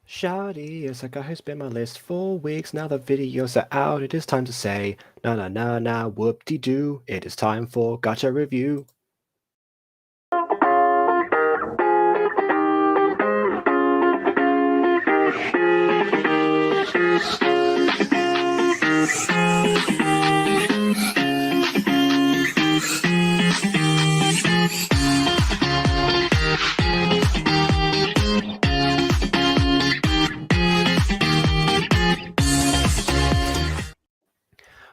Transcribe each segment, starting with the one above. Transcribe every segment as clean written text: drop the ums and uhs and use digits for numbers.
Shoddy is a guy who's been on my list for weeks. Now the videos are out, it is time to say, na na na na, whoop-de-doo. It is time for Gacha review.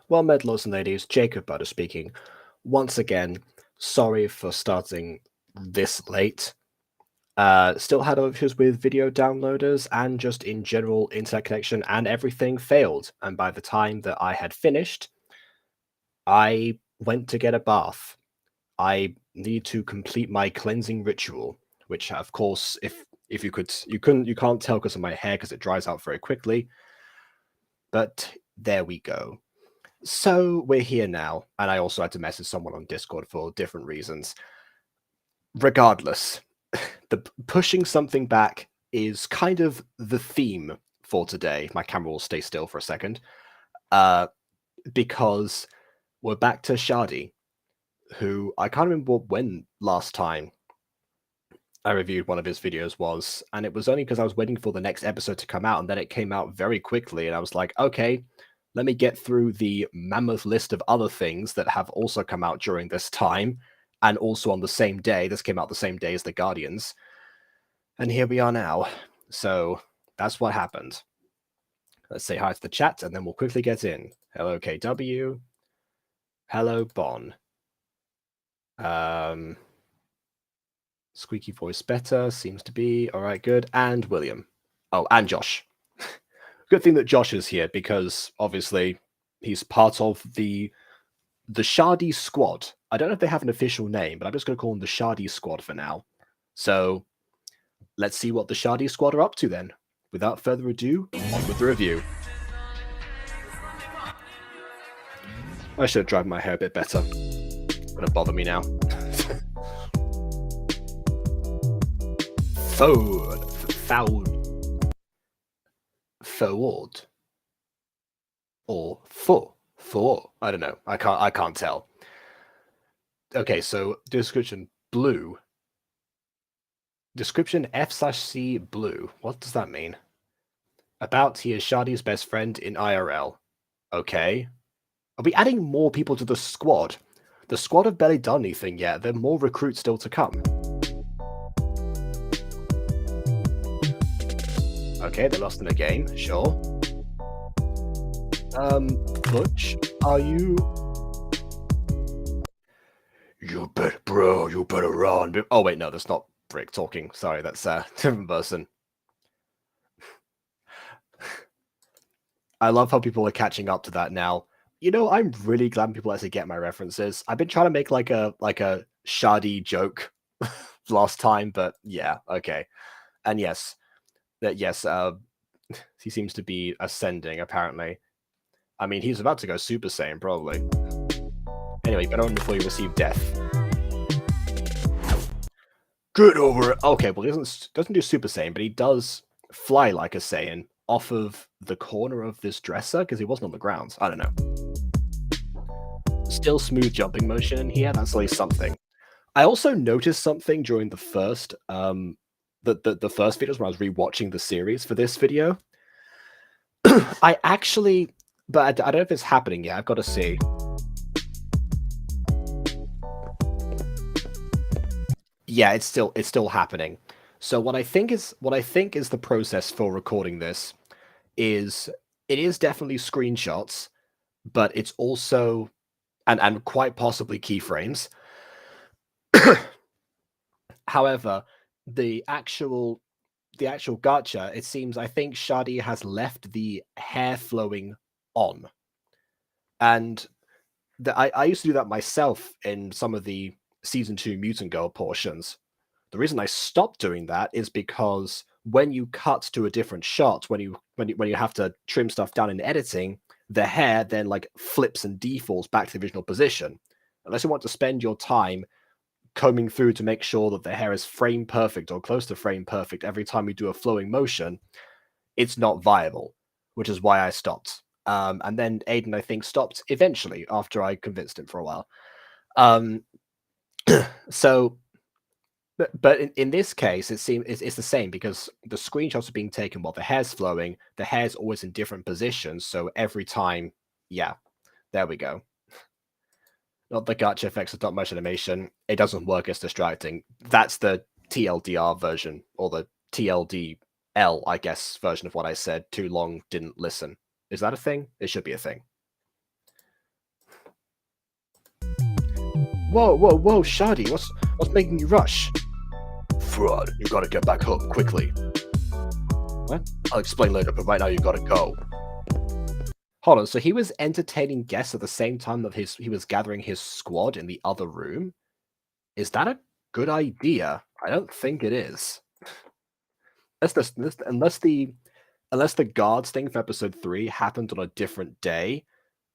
Well, medlars and ladies, Jacob Butter speaking. Once again, sorry for starting this late. Still had issues with video downloaders and just in general internet connection, and everything failed. And by the time that I had finished, I went to get a bath. I need to complete my cleansing ritual, which, of course, if you can't tell because of my hair because it dries out very quickly. But there we go. So we're here now, and I also had to message someone on Discord for different reasons. Regardless, the pushing something back is kind of the theme for today. My camera will stay still for a second. Because we're back to Sadi, who I can't remember when last time I reviewed one of his videos was, and it was only because I was waiting for the next episode to come out, and then it came out very quickly, and I was like, okay, let me get through the mammoth list of other things that have also come out during this time, and also on the same day. This came out the same day as The Guardians. And here we are now. So that's what happened. Let's say hi to the chat, and then we'll quickly get in. Hello, KW. Hello, Bon. Squeaky voice better, seems to be. All right, good. And William. Oh, and Josh. Good thing that Josh is here, because obviously he's part of the Sadi squad. I don't know if they have an official name, but I'm just going to call them the Sadi squad for now. So let's see what the Sadi squad are up to then. Without further ado, on with the review. I should have dried my hair a bit better. It's gonna bother me now. Forward. Or for. I don't know. I can't tell. Okay, so description blue. Description F/C blue. What does that mean? About he is Shadi's best friend in IRL. Okay. Are we adding more people to the squad? The squad have barely done anything yet. There are more recruits still to come. Okay, they lost in a game. Sure. Butch, are you... You better run. Oh, wait, no, that's not Brick talking. Sorry, that's a different person. I love how people are catching up to that now. You know, I'm really glad people actually get my references. I've been trying to make like a Shadi joke last time, but yeah, okay. And yes, he seems to be ascending, apparently. I mean, he's about to go Super Saiyan, probably. Anyway, better run before you receive death. Get over it! Okay, well, he doesn't do Super Saiyan, but he does fly like a Saiyan off of the corner of this dresser, because he wasn't on the ground. I don't know. Still smooth jumping motion in here, that's at least something. I also noticed something during the first the first videos when I was rewatching the series for this video. I actually, but I don't know if it's happening yet. I've got to see. Yeah, it's still happening. So what I think is the process for recording this is it is definitely screenshots, but it's also and quite possibly keyframes. However, the actual gacha, it seems, I think Shadi has left the hair flowing on. And I used to do that myself in some of the Season 2 Mutant Girl portions. The reason I stopped doing that is because when you cut to a different shot, when you have to trim stuff down in editing, the hair then like flips and defaults back to the original position. Unless you want to spend your time combing through to make sure that the hair is frame perfect or close to frame perfect every time we do a flowing motion, it's not viable, which is why I stopped. And then Aiden, I think, stopped eventually after I convinced him for a while. Um, so, but in this case, it's the same because the screenshots are being taken while the hair's flowing. The hair's always in different positions, so every time, yeah, there we go. Not the gacha effects of stop motion animation. It doesn't work as distracting. That's the TLDR version, or the TLDL, I guess, version of what I said. Too long, didn't listen. Is that a thing? It should be a thing. Whoa, whoa, whoa, Sadi, what's making you rush? Fraud, you gotta get back home quickly. What? I'll explain later, but right now you gotta go. Hold on, so he was entertaining guests at the same time that he was gathering his squad in the other room? Is that a good idea? I don't think it is. Unless the guards thing for episode 3 happened on a different day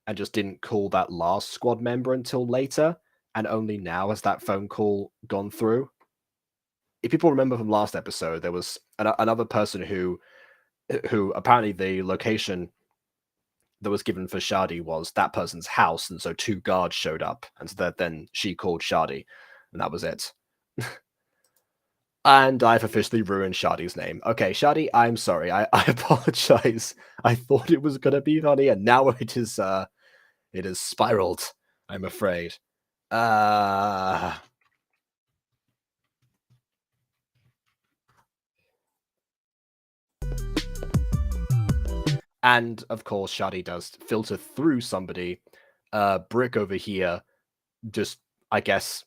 and just didn't call that last squad member until later, and only now has that phone call gone through. If people remember from last episode, there was another person who apparently the location that was given for Sadi was that person's house, and so 2 guards showed up, and so then she called Sadi, and that was it. And I've officially ruined Shadi's name. Okay, Sadi, I'm sorry. I apologize. I thought it was gonna be funny, and now it is spiraled, I'm afraid. And of course, Shadi does filter through somebody. Brick over here, just I guess,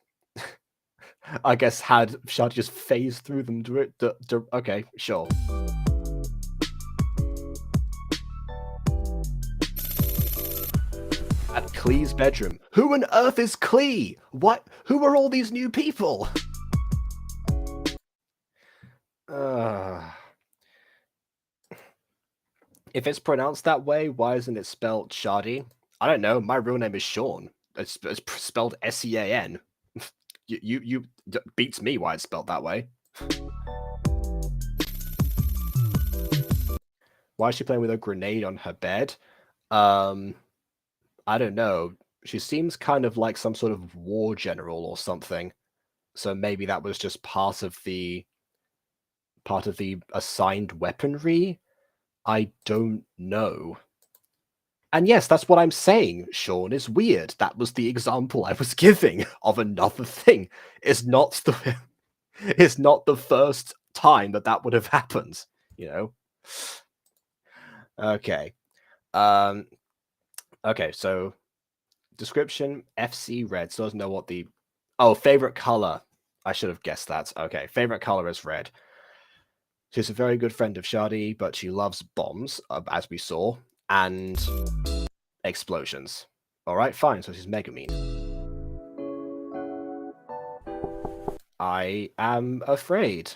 had Shadi just phase through them. Okay, sure. At Klee's bedroom. Who on earth is Klee? What? Who are all these new people? If it's pronounced that way, why isn't it spelled Shadi? I don't know. My real name is Sean. It's spelled Sean. You beats me why it's spelled that way. Why is she playing with a grenade on her bed? I don't know. She seems kind of like some sort of war general or something. So maybe that was just part of the assigned weaponry. I don't know. And yes, that's what I'm saying, Sean, is weird. That was the example I was giving of another thing. It's not the first time that would have happened, you know? Okay. Okay, so description, FC red, so doesn't know what the... Oh, favorite color. I should have guessed that. Okay, favorite color is red. She's a very good friend of Sadi, but she loves bombs, as we saw, and explosions. Alright, fine, so she's mega mean. I am afraid.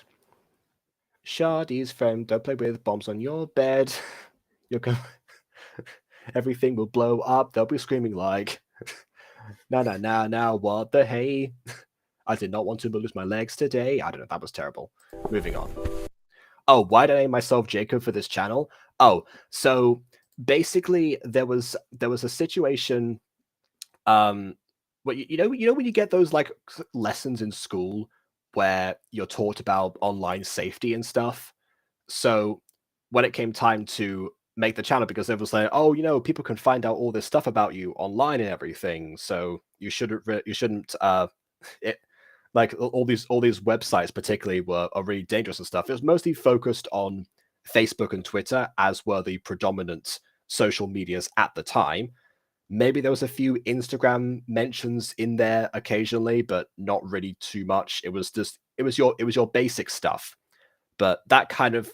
Shadi's friend, don't play with bombs on your bed. You're going... Everything will blow up. They'll be screaming like, now, what the hey? I did not want to lose my legs today. I don't know, that was terrible. Moving on. Oh, why did I name myself Jacob for this channel? Oh, so basically there was a situation, well, you know when you get those like lessons in school where you're taught about online safety and stuff. So when it came time to make the channel, because it was like, oh, people can find out all this stuff about you online and everything, so you shouldn't like all these websites particularly are really dangerous and stuff. It was mostly focused on Facebook and Twitter, as were the predominant social medias at the time. Maybe there was a few Instagram mentions in there occasionally, but not really too much. It was your basic stuff. But that kind of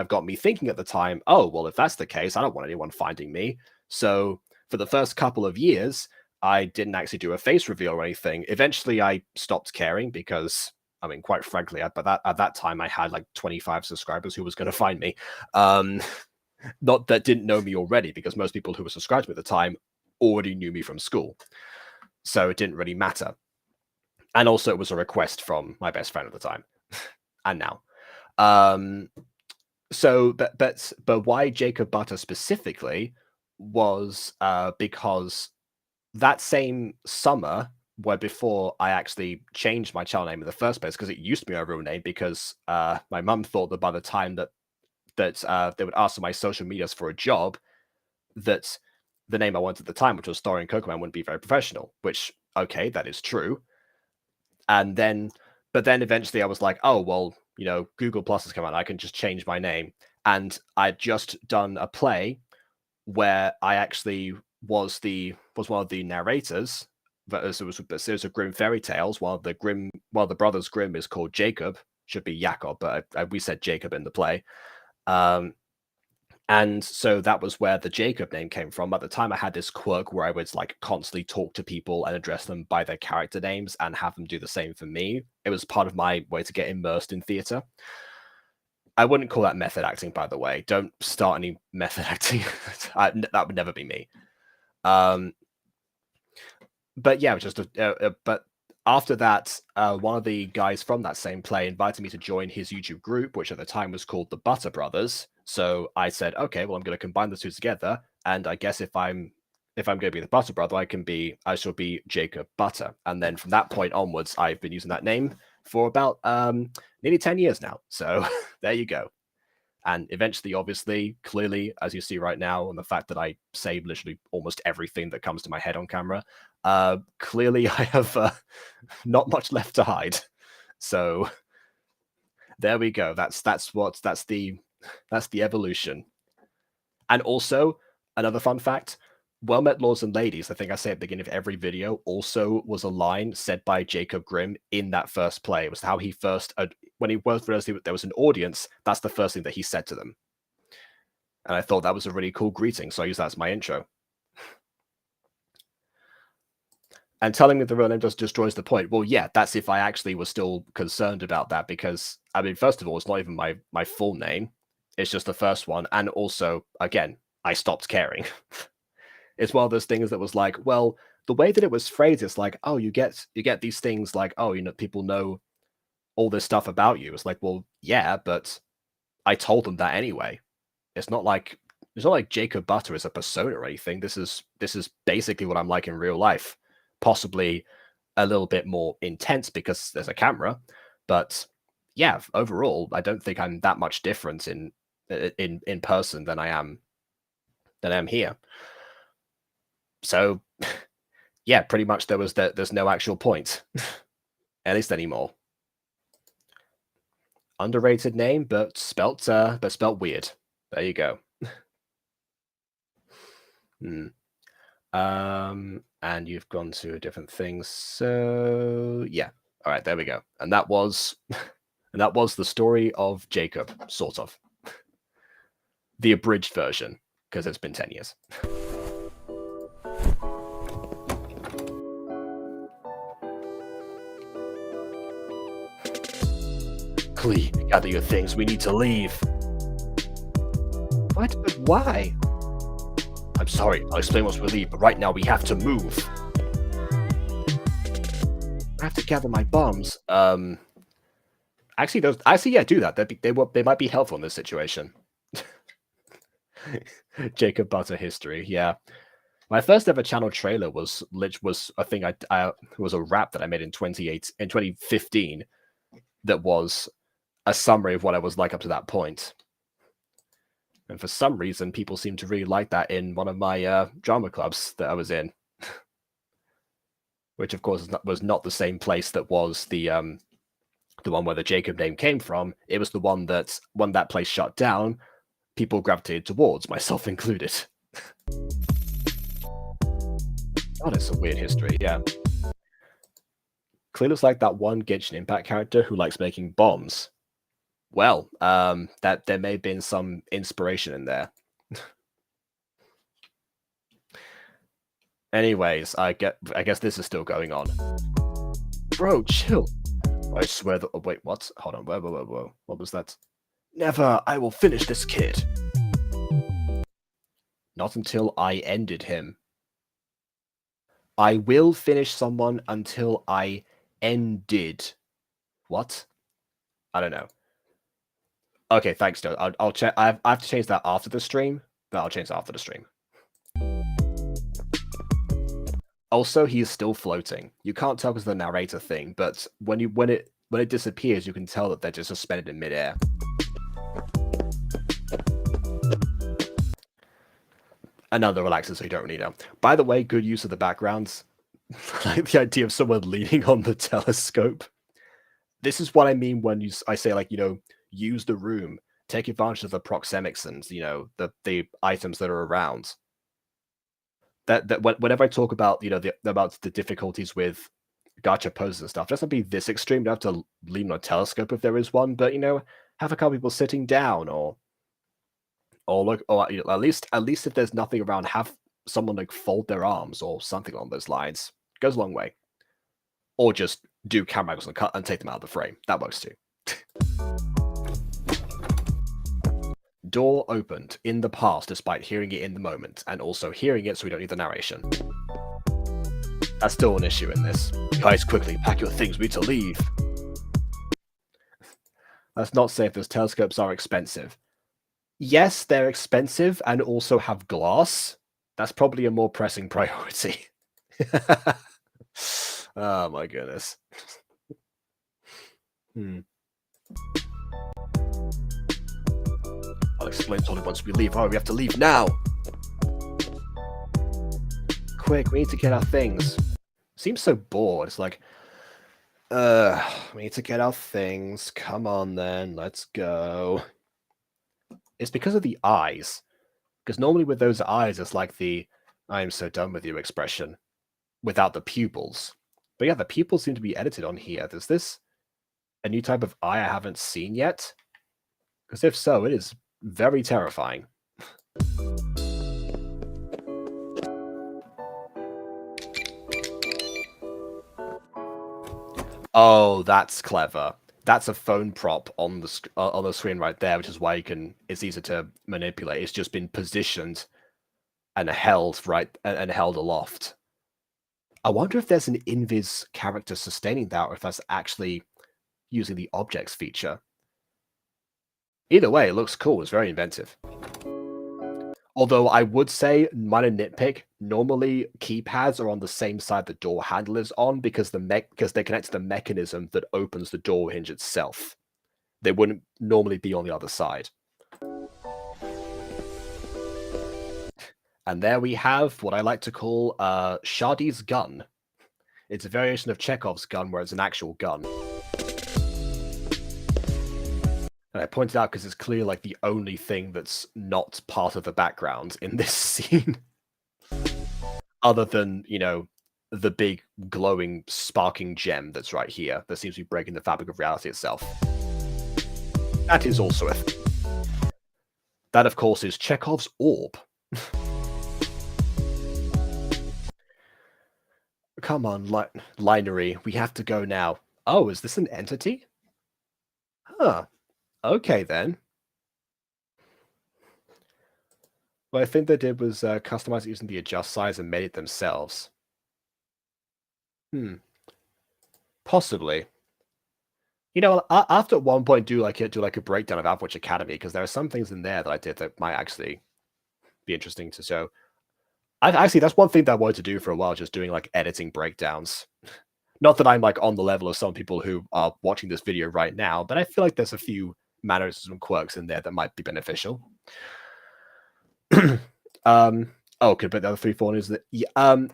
got me thinking at the time, oh, well, if that's the case, I don't want anyone finding me. So for the first couple of years, I didn't actually do a face reveal or anything. Eventually, I stopped caring because, I mean, quite frankly, at that time, I had like 25 subscribers. Who was going to find me? Not that didn't know me already, because most people who were subscribed to me at the time already knew me from school. So it didn't really matter. And also, it was a request from my best friend at the time. And now. So, but why Jacob Butter specifically was because that same summer, where before I actually changed my channel name in the first place, because it used to be my real name, because my mum thought that by the time that they would ask for my social medias for a job, that the name I wanted at the time, which was Story and Cocoman, wouldn't be very professional. Which, okay, that is true. And then, but then eventually I was like, oh well, Google Plus has come out. I can just change my name. And I'd just done a play where I actually was one of the narrators. But it was a series of Grimm fairy tales. While the brothers Grimm is called Jacob, should be Jacob, but we said Jacob in the play. And so that was where the Jacob name came from. At the time, I had this quirk where I would like constantly talk to people and address them by their character names and have them do the same for me. It was part of my way to get immersed in theater. I wouldn't call that method acting, by the way. Don't start any method acting. That would never be me. But yeah, but after that, one of the guys from that same play invited me to join his YouTube group, which at the time was called the Butter Brothers. So I said, okay, well, I'm going to combine the two together, and I guess if I'm going to be the Butter Brother, I shall be Jacob Butter. And then from that point onwards, I've been using that name for about nearly 10 years now. So there you go. And eventually, obviously, clearly, as you see right now, and the fact that I say literally almost everything that comes to my head on camera, clearly I have not much left to hide. So there we go. That's the evolution. And also, another fun fact, well met lords and ladies, I think I say at the beginning of every video, also was a line said by Jacob Grimm in that first play. It was how he first, when he first realized there was an audience, that's the first thing that he said to them. And I thought that was a really cool greeting, so I use that as my intro. And telling me the real name just destroys the point. Well, yeah, that's if I actually was still concerned about that, because, I mean, first of all, it's not even my full name. It's just the first one. And also, again, I stopped caring. It's one of those things that was like, well, the way that it was phrased is like, oh, you get these things like, oh, people know all this stuff about you. It's like, well, yeah, but I told them that anyway. It's not like Jacob Butter is a persona or anything. This is basically what I'm like in real life. Possibly a little bit more intense because there's a camera, but yeah, overall, I don't think I'm that much different in person than I am here. So yeah, pretty much there's no actual point, at least anymore. Underrated name, but spelt weird. There you go. And you've gone to different things. So yeah, all right, there we go. And that was the story of Jacob, sort of. The abridged version, because it's been 10 years. Clee, gather your things. We need to leave. What? But why? I'm sorry. I'll explain once we leave, but right now we have to move. I have to gather my bombs. Actually, yeah, do that. They might be helpful in this situation. Jacob Butter history, yeah. My first ever channel trailer was a thing was a rap that I made in 2015 that was a summary of what I was like up to that point. And for some reason, people seem to really like that in one of my drama clubs that I was in. Which, of course, was not the same place that was the one where the Jacob name came from. It was the one that, when that place shut down, people gravitated towards, myself included. God, it's a weird history, yeah. Clearly looks like that one Genshin Impact character who likes making bombs. Well, that there may have been some inspiration in there. Anyways, I guess this is still going on. Bro, chill. I swear that. Oh, wait, what? Hold on. Whoa. What was that? Never. I will finish this kid. Not until I ended him. I will finish someone until I ended. What? I don't know. Okay, thanks, Joe. I'll check. I have to change that after the stream, but I'll change that after the stream. Also, he is still floating. You can't tell because of the narrator thing, but when it disappears, you can tell that they're just suspended in midair. Another relaxer, so you don't really know. By the way, good use of the backgrounds. Like the idea of someone leaning on the telescope. This is what I mean when I say, like, use the room, take advantage of the proxemics and the items that are around. That whenever I talk about about the difficulties with gacha poses and stuff, it doesn't be this extreme. You don't have to lean on a telescope if there is one, but have a couple people sitting down or look, or at least if there's nothing around, have someone like fold their arms or something along those lines. Goes a long way. Or just do camera angles and cut and take them out of the frame. That works too. Door opened in the past despite hearing it in the moment, and also hearing it so we don't need the narration. That's still an issue in this. Guys, quickly, pack your things, we need to leave. Let's not say if those telescopes are expensive. Yes, they're expensive and also have glass. That's probably a more pressing priority. Oh my goodness. I'll explain to you once we leave. Oh, we have to leave now. Quick, we need to get our things. Seems so bored. It's like, we need to get our things. Come on then, let's go. It's because of the eyes. Because normally with those eyes, it's like the "I am so done with you" expression without the pupils. But yeah, the pupils seem to be edited on here. Is this a new type of eye I haven't seen yet? Because if so, it is very terrifying. Oh, that's clever. That's a phone prop on the screen right there, which is why it's easier to manipulate. It's just been positioned and held and held aloft. I wonder if there's an invis character sustaining that, or if that's actually using the objects feature. Either way, it looks cool. It's very inventive. Although I would say, minor nitpick, normally keypads are on the same side the door handle is on because they connect to the mechanism that opens the door hinge itself. They wouldn't normally be on the other side. And there we have what I like to call Sadi's gun. It's a variation of Chekhov's gun where it's an actual gun. And I pointed out because it's clearly like the only thing that's not part of the background in this scene. Other than, the big glowing sparking gem that's right here that seems to be breaking the fabric of reality itself. That is also a thing. That, of course, is Chekhov's orb. Come on, Linery, we have to go now. Oh, is this an entity? Huh. Okay, then. What I think they did was customize it using the adjust size and made it themselves. Possibly. After at one point do like a breakdown of Average Academy, because there are some things in there that I did that might actually be interesting to show. Actually, that's one thing that I wanted to do for a while, just doing like editing breakdowns. Not that I'm like on the level of some people who are watching this video right now, but I feel like there's a few mannerisms and quirks in there that might be beneficial. Okay, but the other 3 4 is that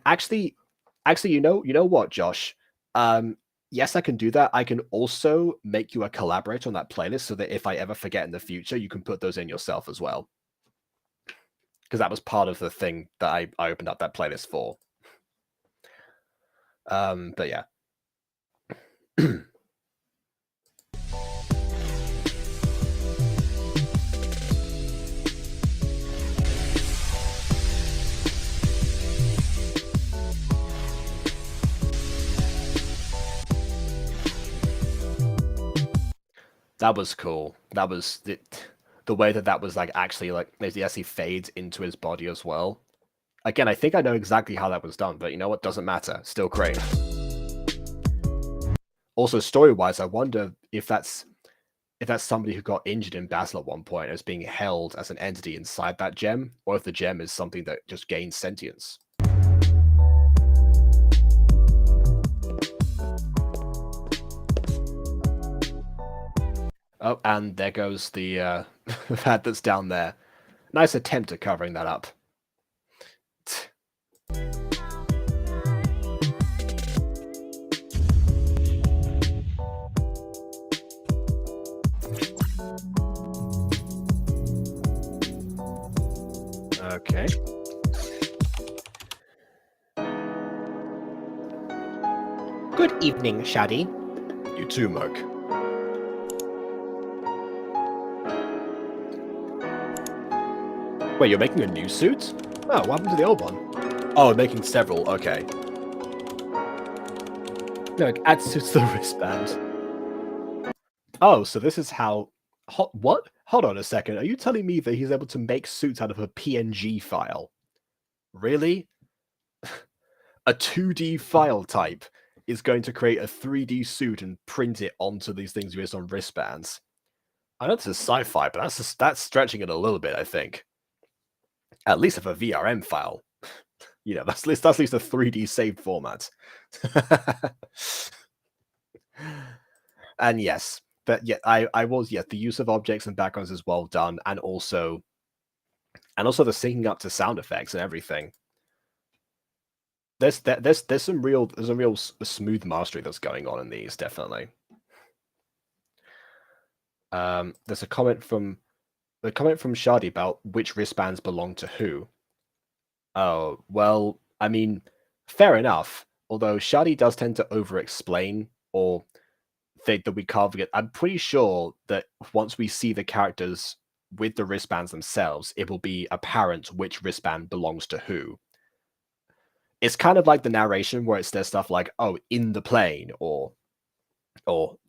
actually, you know what, Josh? Yes, I can do that. I can also make you a collaborator on that playlist so that if I ever forget in the future, you can put those in yourself as well. Because that was part of the thing that I opened up that playlist for. But yeah. That was cool. That was the way that was like actually like maybe actually fades into his body as well. Again, I think I know exactly how that was done, but you know what? Doesn't matter. Still great. Also, story-wise, I wonder if that's if that's somebody who got injured in battle at one point and is being held as an entity inside that gem, or if the gem is something that just gains sentience. Oh, and there goes the pad that's down there. Nice attempt at covering that up. Okay. Good evening, Shadi. You too, Merc. Wait, you're making a new suit? Oh, what happened to the old one? Oh, making several, okay. No, add suits to the wristband. Oh, so this is how... What? Hold on a second. Are you telling me that he's able to make suits out of a PNG file? Really? A 2D file type is going to create a 3D suit and print it onto these things based on wristbands. I know this is sci-fi, but that's stretching it a little bit, I think. At least if a VRM file. You know, that's at least a 3D saved format. And yes, but yeah, I was, yeah, the use of objects and backgrounds is well done, and also the syncing up to sound effects and everything. There's some real smooth mastery that's going on in these, definitely. There's a comment from Shadi about which wristbands belong to who. Oh, well, I mean, fair enough. Although Shadi does tend to over-explain or think that we can't forget. I'm pretty sure that once we see the characters with the wristbands themselves, it will be apparent which wristband belongs to who. It's kind of like the narration where it says stuff like, oh, in the plane, or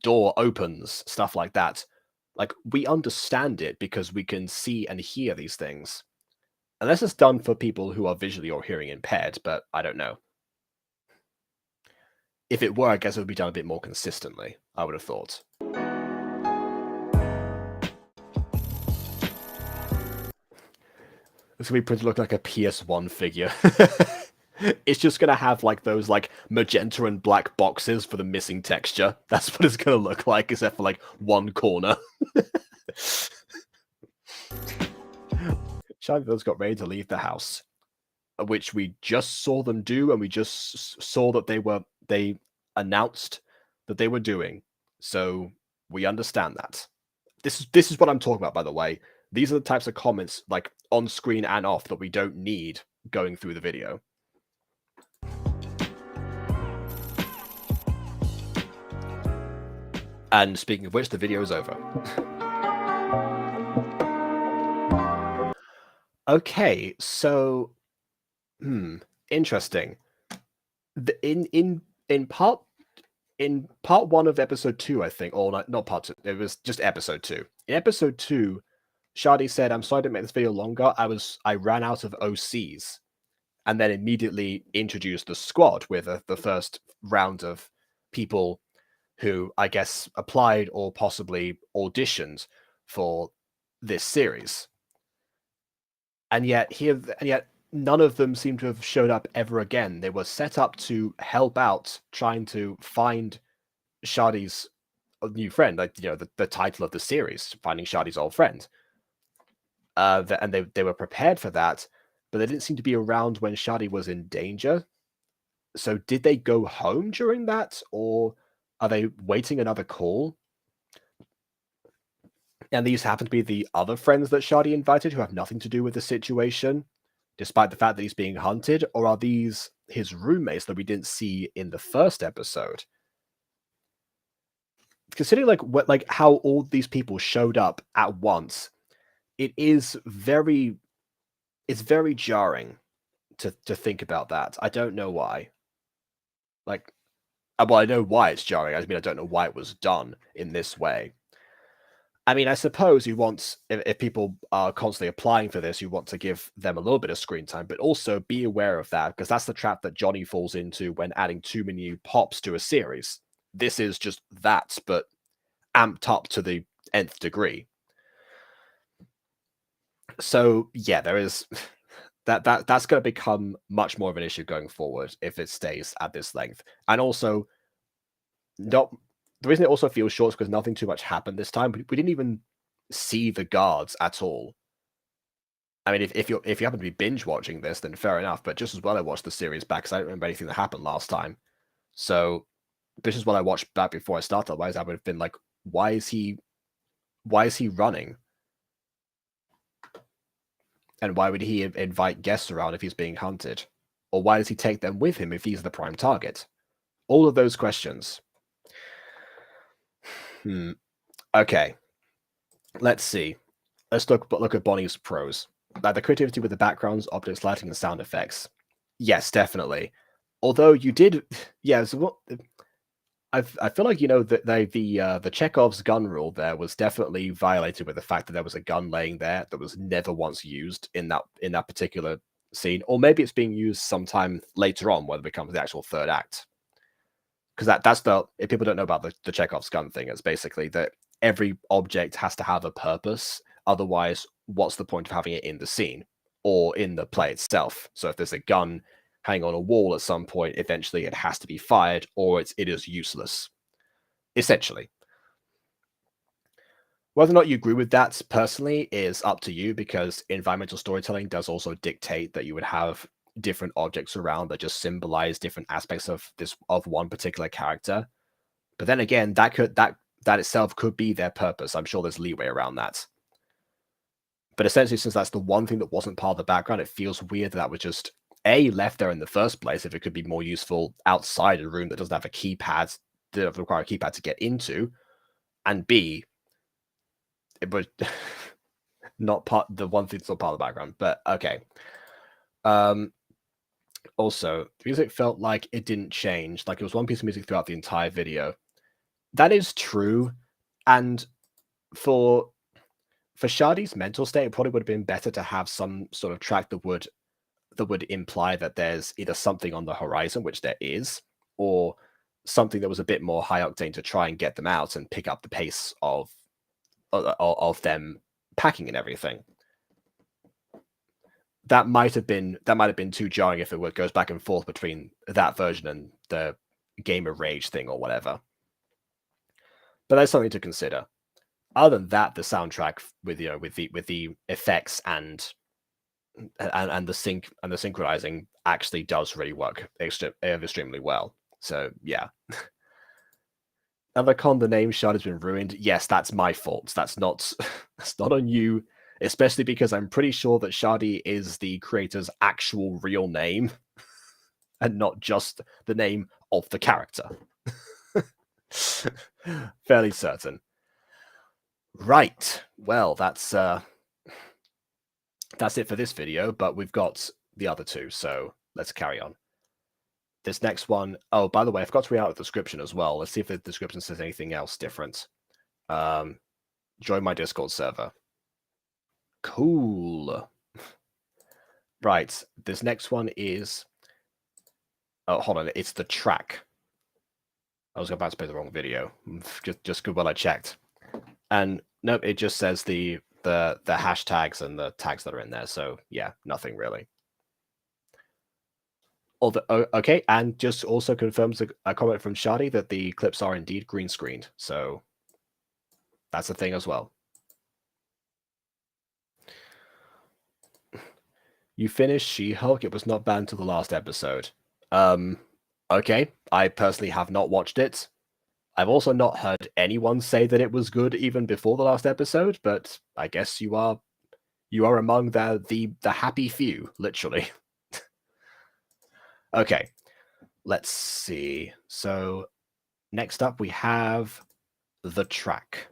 door opens, stuff like that. Like, we understand it because we can see and hear these things. Unless it's done for people who are visually or hearing impaired, but I don't know. If it were, I guess it would be done a bit more consistently, I would have thought. It's going to be printed to look like a PS1 figure. It's just going to have like those like magenta and black boxes for the missing texture. That's what it's going to look like, except for like one corner. Shadi got ready to leave the house, which we just saw them do, and we just saw that they announced that they were doing. So we understand that. This is what I'm talking about, by the way. These are the types of comments, like on screen and off, that we don't need going through the video. And speaking of which, the video is over. Okay, so interesting. In part 1 of episode 2, I think, or not part 2, it was just episode 2. In episode 2, Shadi said, "I'm sorry to make this video longer. I ran out of OCs," and then immediately introduced the squad with the first round of people who I guess applied or possibly auditioned for this series. And yet none of them seem to have showed up ever again. They were set up to help out trying to find Shadi's new friend, like, you know, the title of the series, finding Shadi's old friend. And they were prepared for that, but they didn't seem to be around when Shadi was in danger. So did they go home during that, or are they waiting another call? And these happen to be the other friends that Shadi invited who have nothing to do with the situation, despite the fact that he's being hunted, or are these his roommates that we didn't see in the first episode? Considering like how all these people showed up at once, it's very jarring to think about that. I don't know why. Like, well, I know why it's jarring. I mean, I don't know why it was done in this way. I mean, I suppose you want, if people are constantly applying for this, you want to give them a little bit of screen time, but also be aware of that, because that's the trap that Johnny falls into when adding too many pops to a series. This is just that, but amped up to the nth degree. So yeah, there is that's going to become much more of an issue going forward if it stays at this length. And also, not the reason it also feels short is because nothing too much happened this time. We didn't even see the guards at all. I mean, if you happen to be binge watching this, then fair enough. But just as well, I watched the series back because I don't remember anything that happened last time. So this is what I watched back before I started. Otherwise, I would have been like, why is he running? And why would he invite guests around if he's being hunted? Or why does he take them with him if he's the prime target? All of those questions. Okay. Let's see. Let's look at Bonnie's pros. Like the creativity with the backgrounds, optics, lighting, and sound effects. Yes, definitely. Although you did, yeah. So what? I feel like the Chekhov's gun rule there was definitely violated with the fact that there was a gun laying there that was never once used in that particular scene, or maybe it's being used sometime later on when it becomes the actual third act. Because that's if people don't know about the Chekhov's gun thing, it's basically that every object has to have a purpose. Otherwise, what's the point of having it in the scene or in the play itself? So if there's a gun hanging on a wall at some point, eventually it has to be fired, or it is useless. Essentially. Whether or not you agree with that personally is up to you, because environmental storytelling does also dictate that you would have different objects around that just symbolize different aspects of one particular character. But then again, that itself could be their purpose. I'm sure there's leeway around that. But essentially, since that's the one thing that wasn't part of the background, it feels weird that was just left there in the first place if it could be more useful outside a room that doesn't have a keypad, that doesn't require a keypad to get into, and B, it was not the one thing that's not part of the background. But okay. Also, the music felt like it didn't change. Like it was one piece of music throughout the entire video. That is true. And for Shadi's mental state, it probably would have been better to have some sort of track that would imply that there's either something on the horizon, which there is, or something that was a bit more high octane to try and get them out and pick up the pace of them packing and everything. That might have been too jarring if it goes back and forth between that version and the Gamer Rage thing or whatever. But that's something to consider. Other than that, the soundtrack with the effects and the synchronizing actually does really work extremely well. So yeah. Other con, the name Shard has been ruined. Yes, that's my fault. That's not on you. Especially because I'm pretty sure that Sadi is the creator's actual real name and not just the name of the character. Fairly certain. Right. Well, that's it for this video, but we've got the other two, so let's carry on. This next one, oh, by the way, I forgot to read out the description as well. Let's see if the description says anything else different. Join my Discord server. Cool. Right, this next one is... Oh, hold on, it's the track. I was about to play the wrong video. Just good while I checked. And nope, it just says the hashtags and the tags that are in there. So yeah, nothing really. Okay, and just also confirms a comment from Shadi that the clips are indeed green screened. So that's a thing as well. You finished She-Hulk. It was not banned until the last episode. Okay, I personally have not watched it. I've also not heard anyone say that it was good even before the last episode, but I guess you are among the happy few, literally. Okay, let's see. So next up we have the track.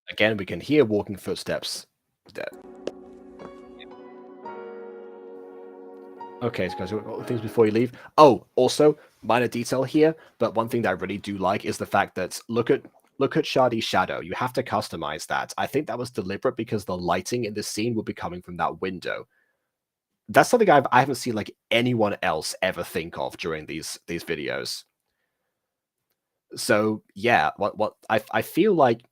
Again, we can hear walking footsteps. Okay, so guys, things before you leave. Oh, also, minor detail here, but one thing that I really do like is the fact that look at Shadi's shadow. You have to customize that. I think that was deliberate because the lighting in this scene will be coming from that window. That's something I haven't seen like anyone else ever think of during these videos. So yeah, what I feel like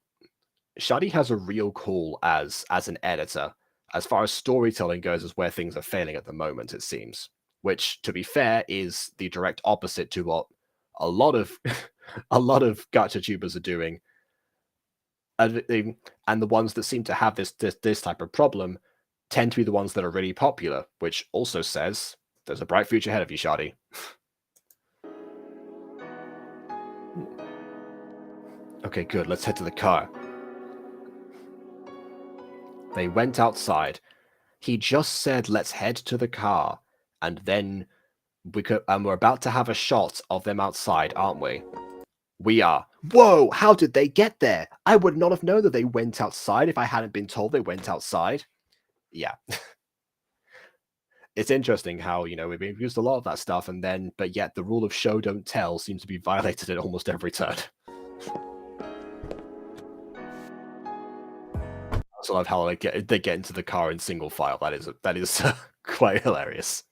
Sadi has a real call as an editor. As far as storytelling goes, is where things are failing at the moment, it seems. Which, to be fair, is the direct opposite to what a lot of a lot of gacha tubers are doing. And the ones that seem to have this type of problem tend to be the ones that are really popular, which also says there's a bright future ahead of you, Sadi. Okay, good. Let's head to the car. They went outside. He just said, "Let's head to the car," and then we're about to have a shot of them outside, aren't we? We are. Whoa! How did they get there? I would not have known that they went outside if I hadn't been told they went outside. Yeah. It's interesting how, we've used a lot of that stuff, but yet the rule of show don't tell seems to be violated at almost every turn. I also love how they get into the car in single file. That is quite hilarious.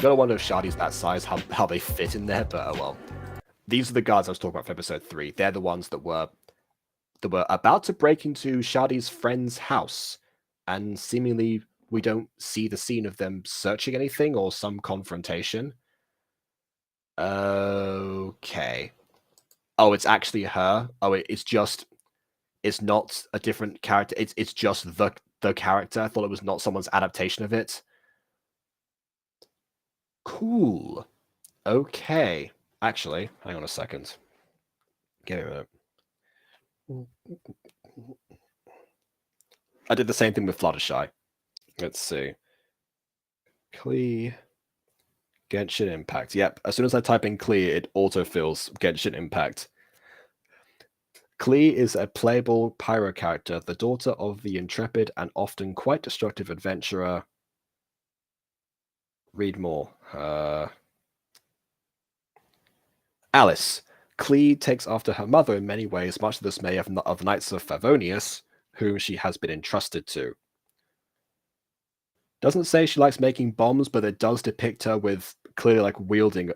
Gotta wonder if Shadi's that size, how they fit in there, but oh well. These are the guards I was talking about for episode 3. They're the ones that were about to break into Shadi's friend's house, and seemingly we don't see the scene of them searching anything or some confrontation. Okay. Oh, it's actually her. Oh, it's not a different character. It's just the character. I thought it was not someone's adaptation of it. Cool. Okay. Actually, hang on a second. Give me a minute. I did the same thing with Fluttershy. Let's see. Clear. Genshin Impact. Yep. As soon as I type in clear, it autofills Genshin Impact. Klee is a playable pyro character, the daughter of the intrepid and often quite destructive adventurer. Read more. Alice. Klee takes after her mother in many ways, much to the dismay of the Knights of Favonius, whom she has been entrusted to. Doesn't say she likes making bombs, but it does depict her with clearly like wielding,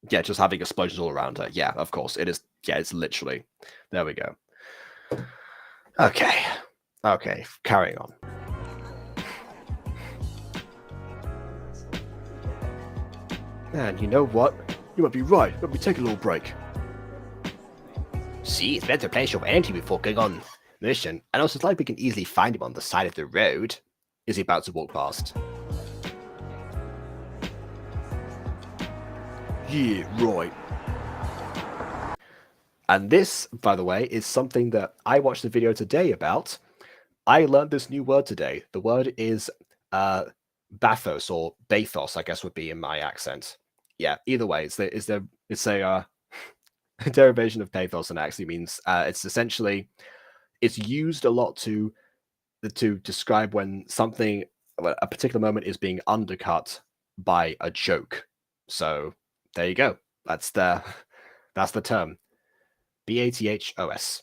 just having explosions all around her. Yeah, of course. It is. Yeah, it's literally. There we go. Okay. Carrying on. Man, you know what? You might be right. Let me take a little break. See, it's better to replenish your energy before going on mission, and also it's like we can easily find him on the side of the road. Is he about to walk past? Yeah, right. And this, by the way, is something that I watched a video today about. I learned this new word today. The word is bathos, or bathos, I guess would be in my accent. Yeah, either way, it's a derivation of pathos, and actually means it's essentially, it's used a lot to describe when something, a particular moment is being undercut by a joke. So there you go. That's the term. BATHOS.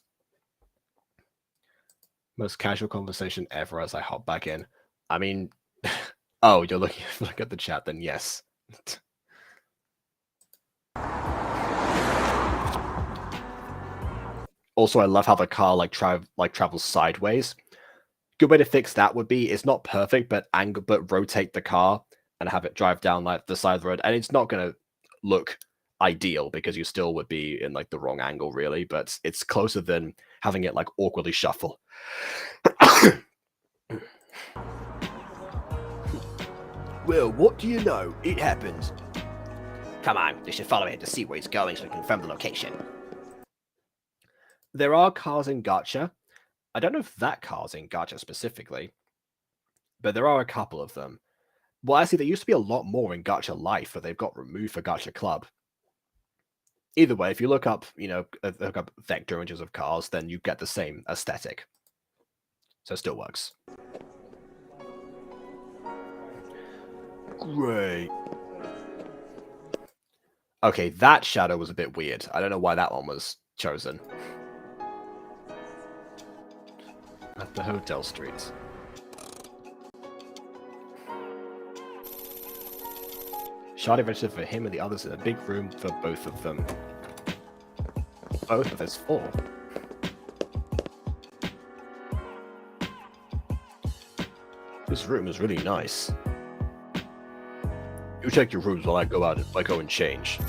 Most casual conversation ever as I hop back in. I mean, oh, you're looking at the chat, then yes. Also, I love how the car travels sideways. Good way to fix that would be, it's not perfect, but rotate the car and have it drive down like the side of the road, and it's not gonna look ideal because you still would be in like the wrong angle, really. But it's closer than having it like awkwardly shuffle. Well, what do you know? It happened. Come on, we should follow him to see where he's going so we can confirm the location. There are cars in Gacha. I don't know if that car's in Gacha specifically, but there are a couple of them. Well, actually, there used to be a lot more in Gacha Life, but they've got removed for Gacha Club. Either way, if you look up, vector images of cars, then you get the same aesthetic. So it still works. Great. Okay, that shadow was a bit weird. I don't know why that one was chosen. At the hotel street. Sadi registered for him and the others in a big room for both of them. Both of us 4. This room is really nice. You check your rooms while I go and change.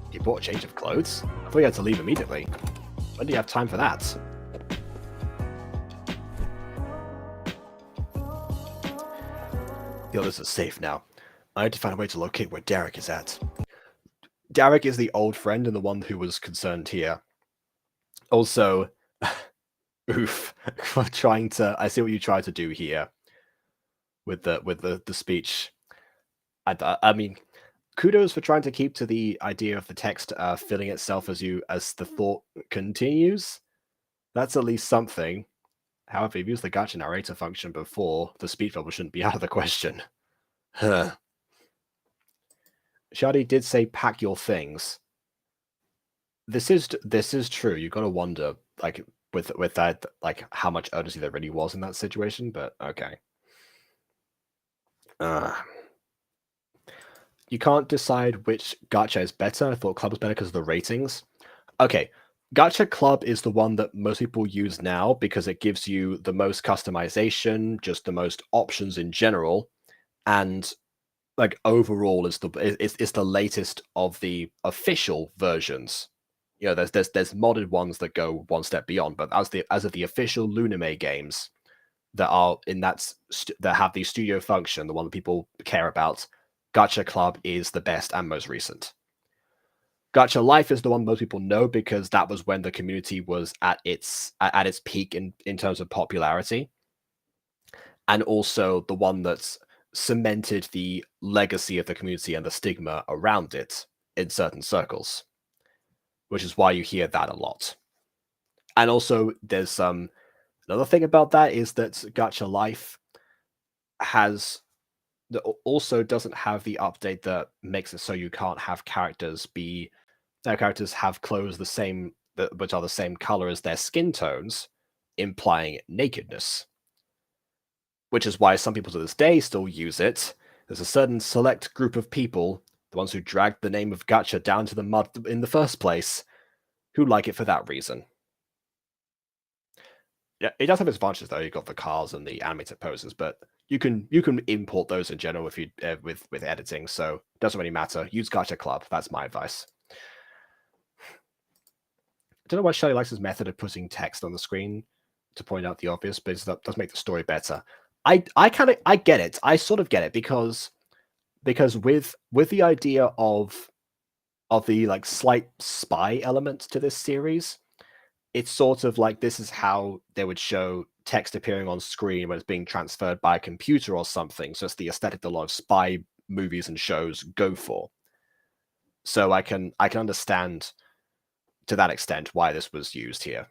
You bought a change of clothes? I thought you had to leave immediately. When do you have time for that? The others are safe now. I need to find a way to locate where Darrick is at. Darrick is the old friend and the one who was concerned here. Also, oof, for trying to. I see what you tried to do here with the speech. I mean, kudos for trying to keep to the idea of the text filling itself as the thought continues. That's at least something. However, you've used the Gacha narrator function before. The speech bubble shouldn't be out of the question. Huh. Sadi did say pack your things. This is true. You gotta wonder, like, with that, like, how much urgency there really was in that situation, but okay. You can't decide which Gacha is better. I thought Club was better because of the ratings. Okay, Gacha Club is the one that most people use now because it gives you the most customization, just the most options in general, and like overall is the latest of the official versions. You know, there's modded ones that go one step beyond, but as of the official Luname games that are in that have the studio function, the one that people care about, Gacha Club is the best and most recent. Gacha Life is the one most people know because that was when the community was at its peak in terms of popularity, and also the one that's cemented the legacy of the community and the stigma around it in certain circles, which is why you hear that a lot. And also, there's another thing about that is that Gacha Life also doesn't have the update that makes it so you can't have characters have clothes which are the same color as their skin tones, implying nakedness. Which is why some people to this day still use it. There's a certain select group of people, the ones who dragged the name of Gacha down to the mud in the first place, who like it for that reason. Yeah, it does have its advantages though. You've got the cars and the animated poses, but you can import those in general if you with editing, so it doesn't really matter. Use Gacha Club. That's my advice. I don't know why Shelley likes his method of putting text on the screen to point out the obvious, but that does make the story better. I get it. I sort of get it because with the idea of the like slight spy element to this series, it's sort of like this is how they would show text appearing on screen when it's being transferred by a computer or something. So it's the aesthetic that a lot of spy movies and shows go for. So I can understand to that extent why this was used here.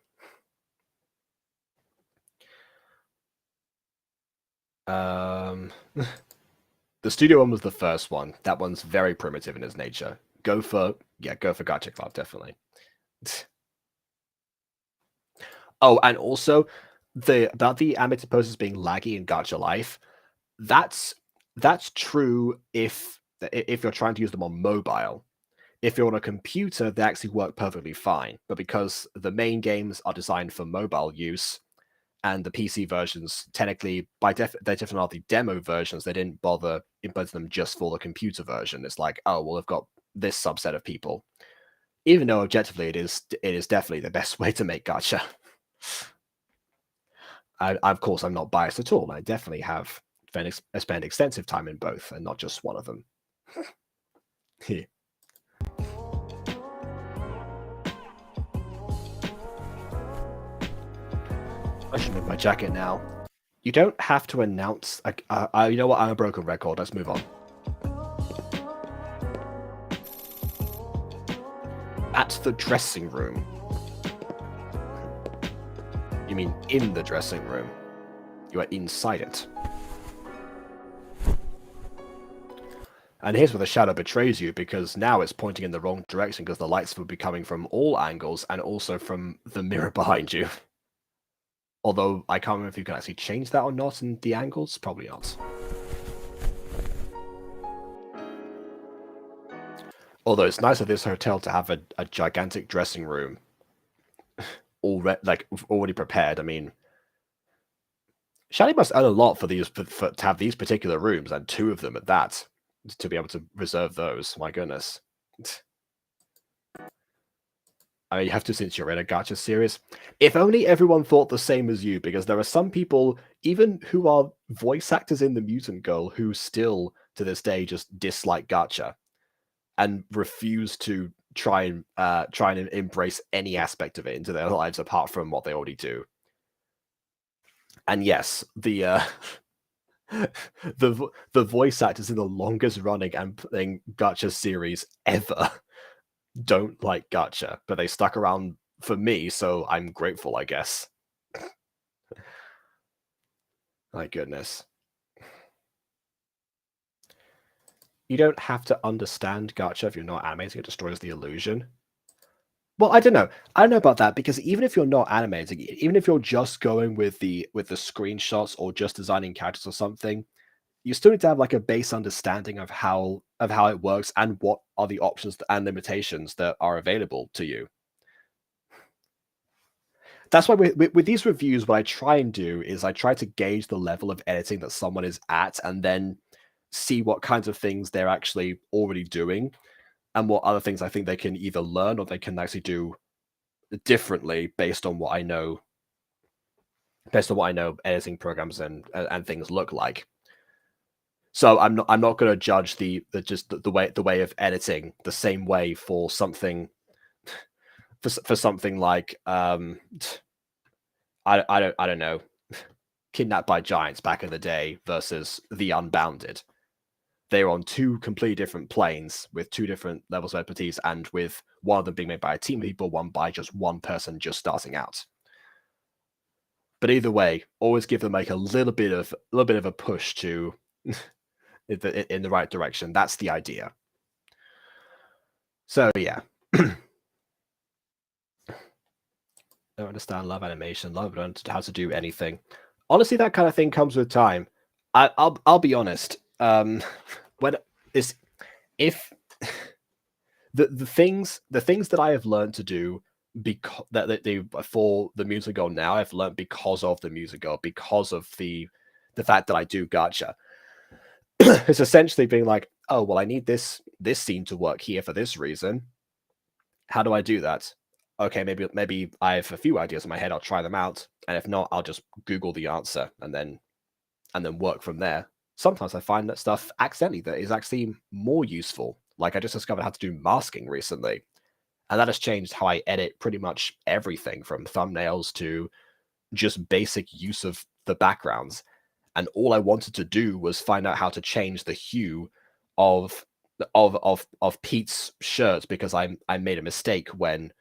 The studio one was the first one. That one's very primitive in its nature. Go for Gacha Club, definitely. Oh, and also about the animated poses being laggy in Gacha Life. That's true if you're trying to use them on mobile. If you're on a computer, they actually work perfectly fine. But because the main games are designed for mobile use, and the PC versions, technically, they definitely are the demo versions. They didn't bother implementing them just for the computer version. It's like, oh, well, I've got this subset of people. Even though objectively it is definitely the best way to make Gacha. Of course, I'm not biased at all. I definitely have spent extensive time in both, and not just one of them. Here. I should move my jacket now. You don't have to announce. You know what? I'm a broken record. Let's move on. At the dressing room. You mean in the dressing room? You are inside it. And here's where the shadow betrays you, because now it's pointing in the wrong direction because the lights will be coming from all angles and also from the mirror behind you. Although I can't remember if you can actually change that or not in the angles. Probably not. Although it's nice of this hotel to have a gigantic dressing room already prepared. I mean, Sadi must earn a lot for these to have these particular rooms, and 2 of them at that, to be able to reserve those. My goodness. I mean, you have to, since you're in a gacha series. If only everyone thought the same as you, because there are some people, even who are voice actors in The Mutant Girl, who still, to this day, just dislike gacha and refuse to try and embrace any aspect of it into their lives apart from what they already do. And yes, the voice actors in the longest running and playing gacha series ever don't like gacha, but they stuck around for me, so I'm grateful, I guess. My goodness. You don't have to understand gacha if you're not animating. It destroys the illusion. Well, I don't know. I don't know about that, because even if you're not animating, even if you're just going with the screenshots or just designing characters or something, you still need to have like a base understanding of how it works and what are the options and limitations that are available to you. That's why with these reviews, what I try and do is I try to gauge the level of editing that someone is at, and then see what kinds of things they're actually already doing, and what other things I think they can either learn or they can actually do differently based on what I know editing programs and things look like. So I'm not going to judge the way of editing the same way for something for something like I don't know, Kidnapped by Giants back in the day versus The Unbounded. They're on 2 completely different planes with 2 different levels of expertise, and with one of them being made by a team of people, one by just one person just starting out. But either way, always give them like a little bit of a push to in the right direction. That's the idea. So yeah. Don't understand, love animation, love how to do anything. Honestly, that kind of thing comes with time. I'll be honest. When this, if the things that I have learned to do because for the musical now, I've learned because of the musical, because of the fact that I do gacha. It's essentially being like, oh well, I need this scene to work here for this reason. How do I do that? Okay, maybe I have a few ideas in my head. I'll try them out, and if not, I'll just Google the answer and then work from there. Sometimes I find that stuff accidentally that is actually more useful. Like I just discovered how to do masking recently, and that has changed how I edit pretty much everything from thumbnails to just basic use of the backgrounds. And all I wanted to do was find out how to change the hue of Pete's shirt, because I made a mistake when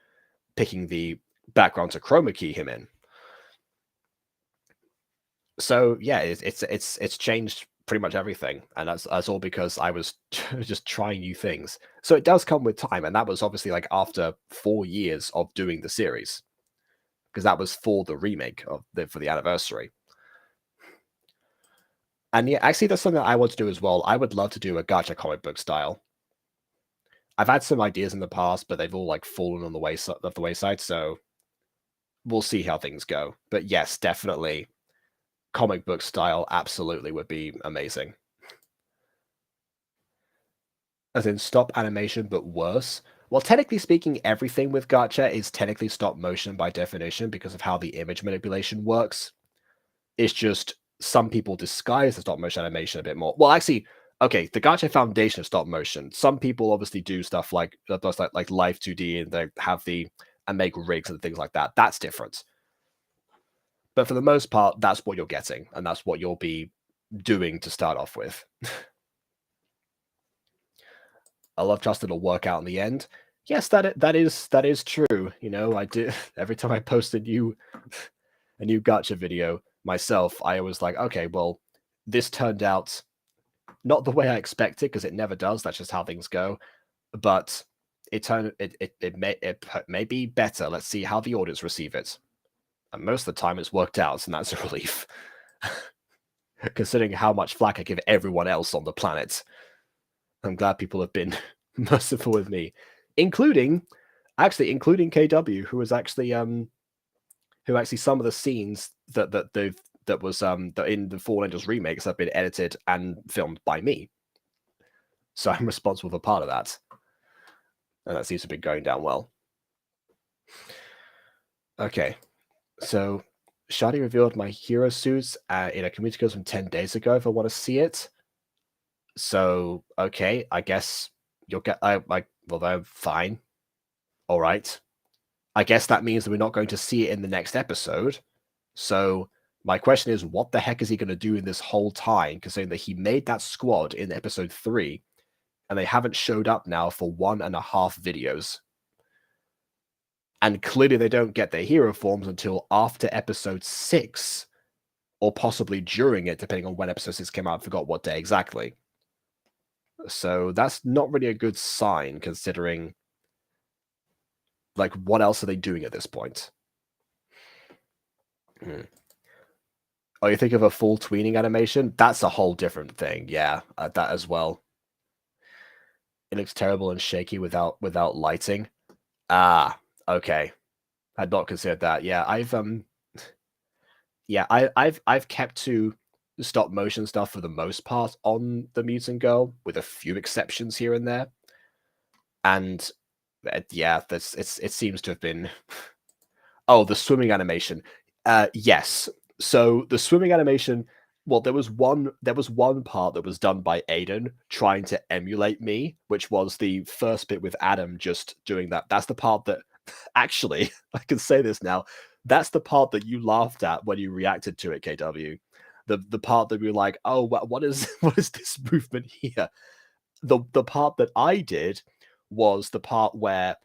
picking the background to chroma key him in. So yeah, it's changed pretty much everything, and that's all because I was just trying new things. So it does come with time, and that was obviously like after 4 years of doing the series, because that was for the remake for the anniversary. And yeah, actually, that's something that I want to do as well. I would love to do a gacha comic book style. I've had some ideas in the past, but they've all like fallen on the wayside. So we'll see how things go. But yes, definitely, comic book style absolutely would be amazing. As in stop animation, but worse. Well, technically speaking, everything with gacha is technically stop motion by definition because of how the image manipulation works. It's just some people disguise the stop motion animation a bit more. Well, actually, okay, the gacha foundation of stop motion. Some people obviously do stuff like live 2D, and they have and make rigs and things like that. That's different. But for the most part, that's what you're getting, and that's what you'll be doing to start off with. I love trust it'll work out in the end. Yes, that is true. You know, I do every time I post a new gacha video myself, I was like, okay, well, this turned out not the way I expected, because it never does. That's just how things go. But it may be better. Let's see how the audience receive it. And most of the time it's worked out, and that's a relief. Considering how much flack I give everyone else on the planet. I'm glad people have been merciful with me. Including KW, who was actually some of the scenes that in the Fallen Angels remakes have been edited and filmed by me. So I'm responsible for part of that. And that seems to be going down well. Okay. So Sadi revealed my hero suits in a community post from 10 days ago if I want to see it. So, okay, I guess you'll get well, fine. All right. I guess that means that we're not going to see it in the next episode. So my question is, what the heck is he going to do in this whole time, considering that he made that squad in episode 3, and they haven't showed up now for 1.5 videos. And clearly they don't get their hero forms until after episode 6, or possibly during it, depending on when episode 6 came out. I forgot what day exactly. So that's not really a good sign, considering, like, what else are they doing at this point? Oh, you think of a full tweening animation? That's a whole different thing. Yeah, that as well. It looks terrible and shaky without lighting. Ah, okay. I'd not considered that. Yeah, I've kept to stop motion stuff for the most part on the Mutant Girl, with a few exceptions here and there. And yeah, it seems to have been. Oh, the swimming animation. Yes. So the swimming animation. Well, there was one part that was done by Aiden trying to emulate me, which was the first bit with Adam just doing that. That's the part that, actually, I can say this now. That's the part that you laughed at when you reacted to it, KW. The part that we were like, oh, what is this movement here? The part that I did was the part where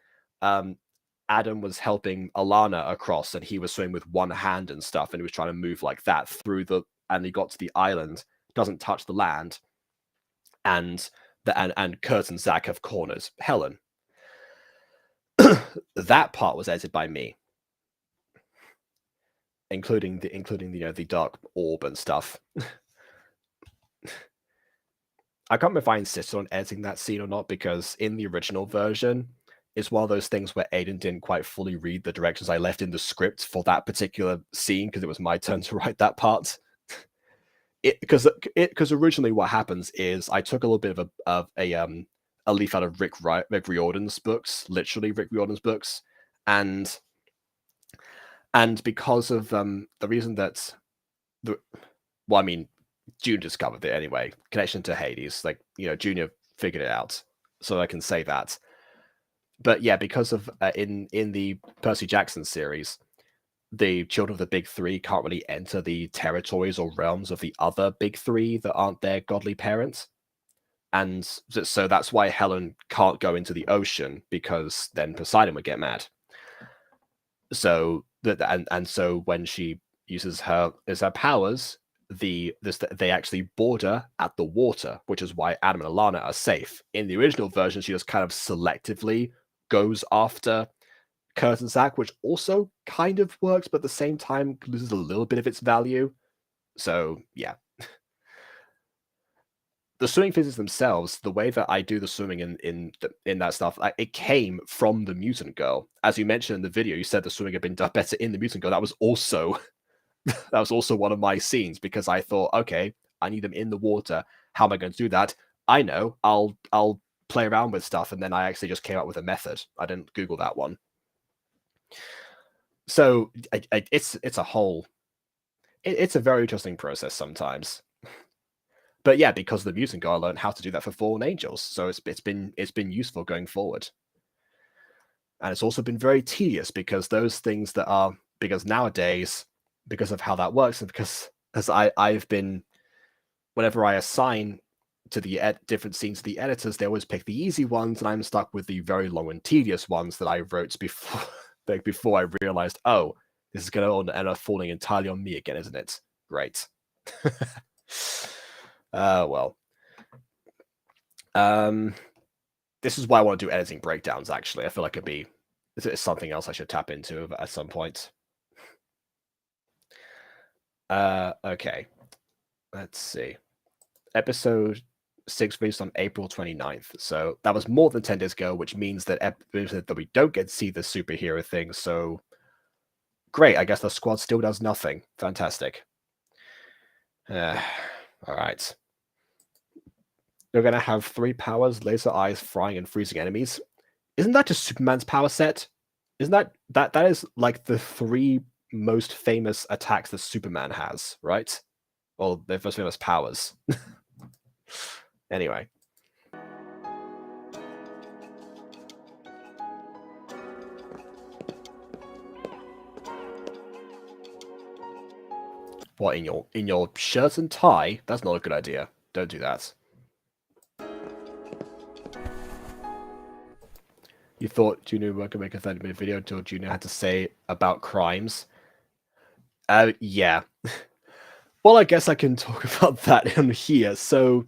Adam was helping Alana across, and he was swimming with one hand and stuff, and he was trying to move like that and he got to the island, doesn't touch the land, and Kurt and Zach have cornered Helen. That part was edited by me, including the dark orb and stuff. I can't remember if I insisted on editing that scene or not, because in the original version, it's one of those things where Aiden didn't quite fully read the directions I left in the script for that particular scene, because it was my turn to write that part. Because originally what happens is I took a little bit of a leaf out of Rick Riordan's books, literally Rick Riordan's books, and because of the reason that June discovered it anyway, connection to Hades, like, Junior figured it out, so I can say that. But yeah, because of in the Percy Jackson series, the children of the big three can't really enter the territories or realms of the other big three that aren't their godly parents. And so that's why Helen can't go into the ocean, because then Poseidon would get mad. So so when she uses her powers, they actually border at the water, which is why Adam and Alana are safe. In the original version, she just kind of selectively goes after Kurt and Zach, which also kind of works, but at the same time loses a little bit of its value. So yeah. The swimming physics themselves, the way that I do the swimming in that stuff, it came from the Mutant Girl. As you mentioned in the video, you said the swimming had been done better in the Mutant Girl. That was also one of my scenes, because I thought, okay, I need them in the water. How am I going to do that? I know, I'll play around with stuff, and then I actually just came up with a method. I didn't Google that one. So it's a very interesting process sometimes. But yeah, because the Mutant Girl learned how to do that for Fallen Angels, so it's been useful going forward. And it's also been very tedious, because nowadays, because of how that works, and because I've been, whenever I assign to the different scenes to the editors, they always pick the easy ones, and I'm stuck with the very long and tedious ones that I wrote before before I realized, oh, this is going to end up falling entirely on me again, isn't it? Great. Well. This is why I want to do editing breakdowns, actually. I feel like it's something else I should tap into at some point. Okay. Let's see. Episode 6 released on April 29th. So that was more than 10 days ago, which means that we don't get to see the superhero thing. So great. I guess the squad still does nothing. Fantastic. All right. They're going to have 3 powers: laser eyes, frying, and freezing enemies. Isn't that just Superman's power set? Isn't that is like the 3 most famous attacks that Superman has, right? Well, their most famous powers. Anyway. What, in your shirt and tie? That's not a good idea. Don't do that. You thought Junior were gonna make a 30-minute video until Junior had to say about crimes? Yeah. Well, I guess I can talk about that in here. So,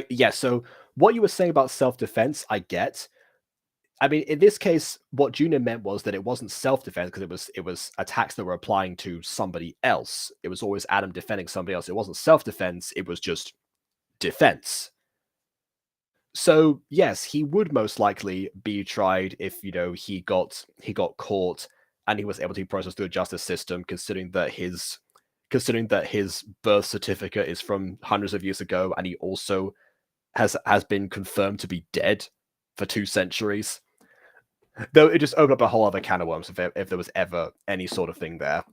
yeah. So what you were saying about self-defense, I get. I mean, in this case, what Junior meant was that it wasn't self-defense because it was attacks that were applying to somebody else. It was always Adam defending somebody else. It wasn't self-defense. It was just defense. So yes, he would most likely be tried if he got caught and he was able to be processed through the justice system, considering that his birth certificate is from hundreds of years ago, and he also has been confirmed to be dead for 2 centuries. Though it just opened up a whole other can of worms if there was ever any sort of thing there.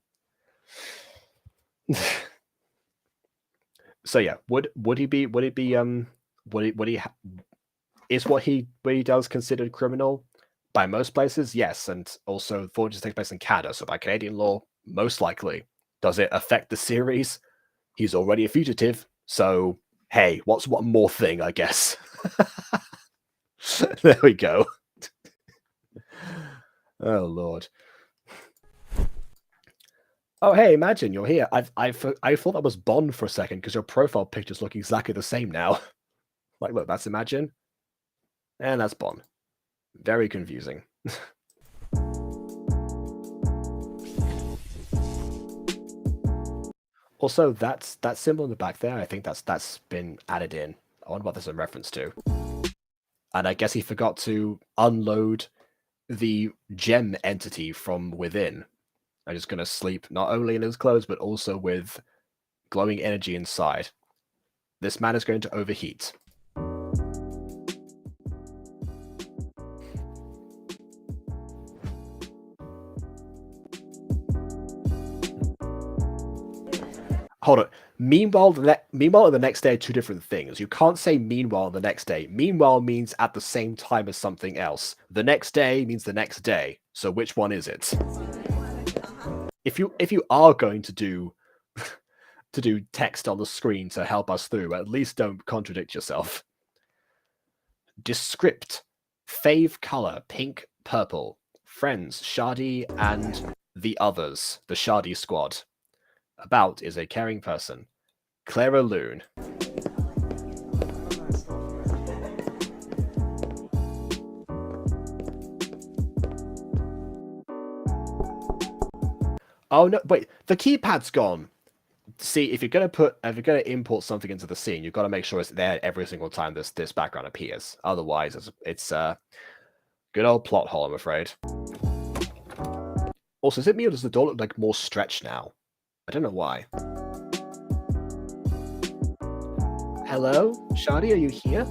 So yeah, would he is what he does considered criminal? By most places, yes, and also Forges takes place in Canada, so by Canadian law, most likely. Does it affect the series? He's already a fugitive, so hey, what's one more thing, I guess. There we go. Oh Lord. Oh hey, imagine you're here. I thought that was Bond for a second because your profile pictures look exactly the same now. Like, look, that's Imagine, and that's Bond. Very confusing. Also, that symbol in the back there, I think that's been added in. I wonder what there's a reference to. And I guess he forgot to unload the gem entity from within. I'm just gonna sleep not only in his clothes, but also with glowing energy inside. This man is going to overheat. Hold on. Meanwhile, the next day are 2 different things. You can't say meanwhile the next day. Meanwhile means at the same time as something else. The next day means the next day. So which one is it? If you are going to do text on the screen to help us through, at least don't contradict yourself. Descript. Fave color, pink, purple. Friends, Sadi and the others, the Sadi squad. About is a caring person. Clara Loon. Oh no, wait, the keypad's gone. See, if you're gonna import something into the scene, you've got to make sure it's there every single time this background appears. Otherwise, it's a good old plot hole, I'm afraid. Also, is it me or does the door look like more stretched now? I don't know why. Hello, Sadi, are you here?